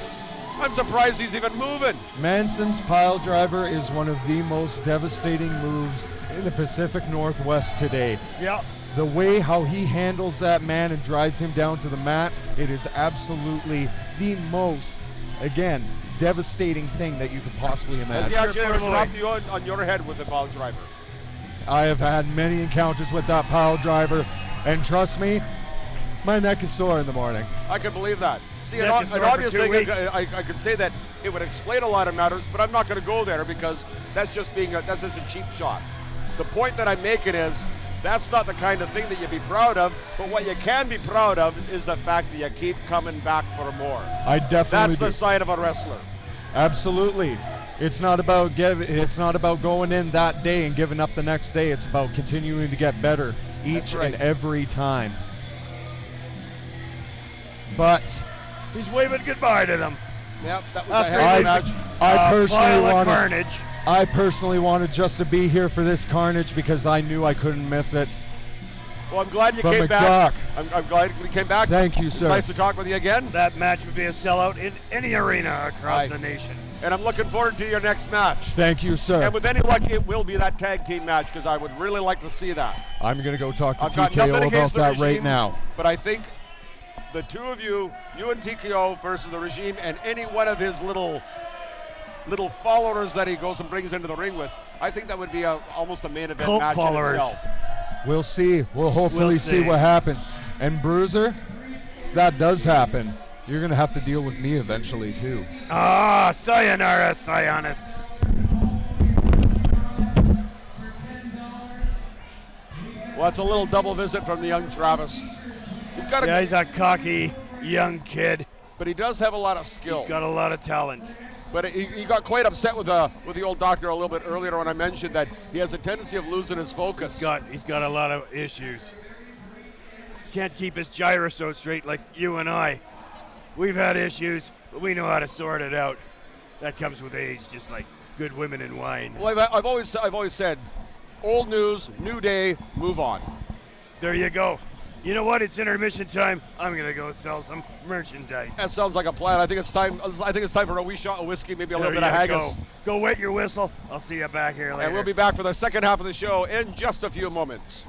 I'm surprised he's even moving. Manson's pile driver is one of the most devastating moves in the Pacific Northwest today. Yeah. The way how he handles that man and drives him down to the mat, it is absolutely the most, again, devastating thing that you could possibly Has imagine. he actually ever put him dropped you on your head with a pile driver? I have had many encounters with that pile driver, and trust me, my neck is sore in the morning. I can believe that. See, Neck an is sore obvious for 2 thing, weeks. I could say that it would explain a lot of matters, but I'm not going to go there because that's just a cheap shot. The point that I'm making is that's not the kind of thing that you'd be proud of, but what you can be proud of is the fact that you keep coming back for more. I definitely That's do. the sign of a wrestler. Absolutely. It's not about going in that day and giving up the next day. It's about continuing to get better each That's right. and every time. But He's waving goodbye to them. Yep, that was After a heck of a he match. leaves I personally wanted just to be here for this carnage because I knew I couldn't miss it. Well, I'm glad you From came back. McDuck. I'm glad you came back. Thank you, It's sir. nice to talk with you again. That match would be a sellout in any arena across Right. the nation. And I'm looking forward to your next match. Thank you, sir. And with any luck, it will be that tag team match because I would really like to see that. I'm going to go talk to I've got nothing TKO about against the that regime, right now. but I think the two of you and TKO versus the regime and any one of his little followers that he goes and brings into the ring with, I think that would be almost a main event Cult match followers. in itself. We'll see. We'll hopefully We'll see see. what happens. And Bruiser, if that does happen, you're going to have to deal with me eventually, too. Ah, sayonara, Sionis. Well, it's a little double visit from the young Travis. He's got Yeah, he's a cocky young kid. but he does have a lot of skill. He's got a lot of talent. But he got quite upset with the old doctor a little bit earlier when I mentioned that he has a tendency of losing his focus. He's got a lot of issues. Can't keep his gyro so straight like you and I. We've had issues, but we know how to sort it out. That comes with age, just like good women and wine. Well, I've always said, old news, new day, move on. There you go. You know what? It's intermission time. I'm gonna go sell some merchandise. That sounds like a plan. I think it's time. For a wee shot of whiskey, maybe a There little bit of you haggis. Go wet your whistle. I'll see you back here later. And we'll be back for the second half of the show in just a few moments.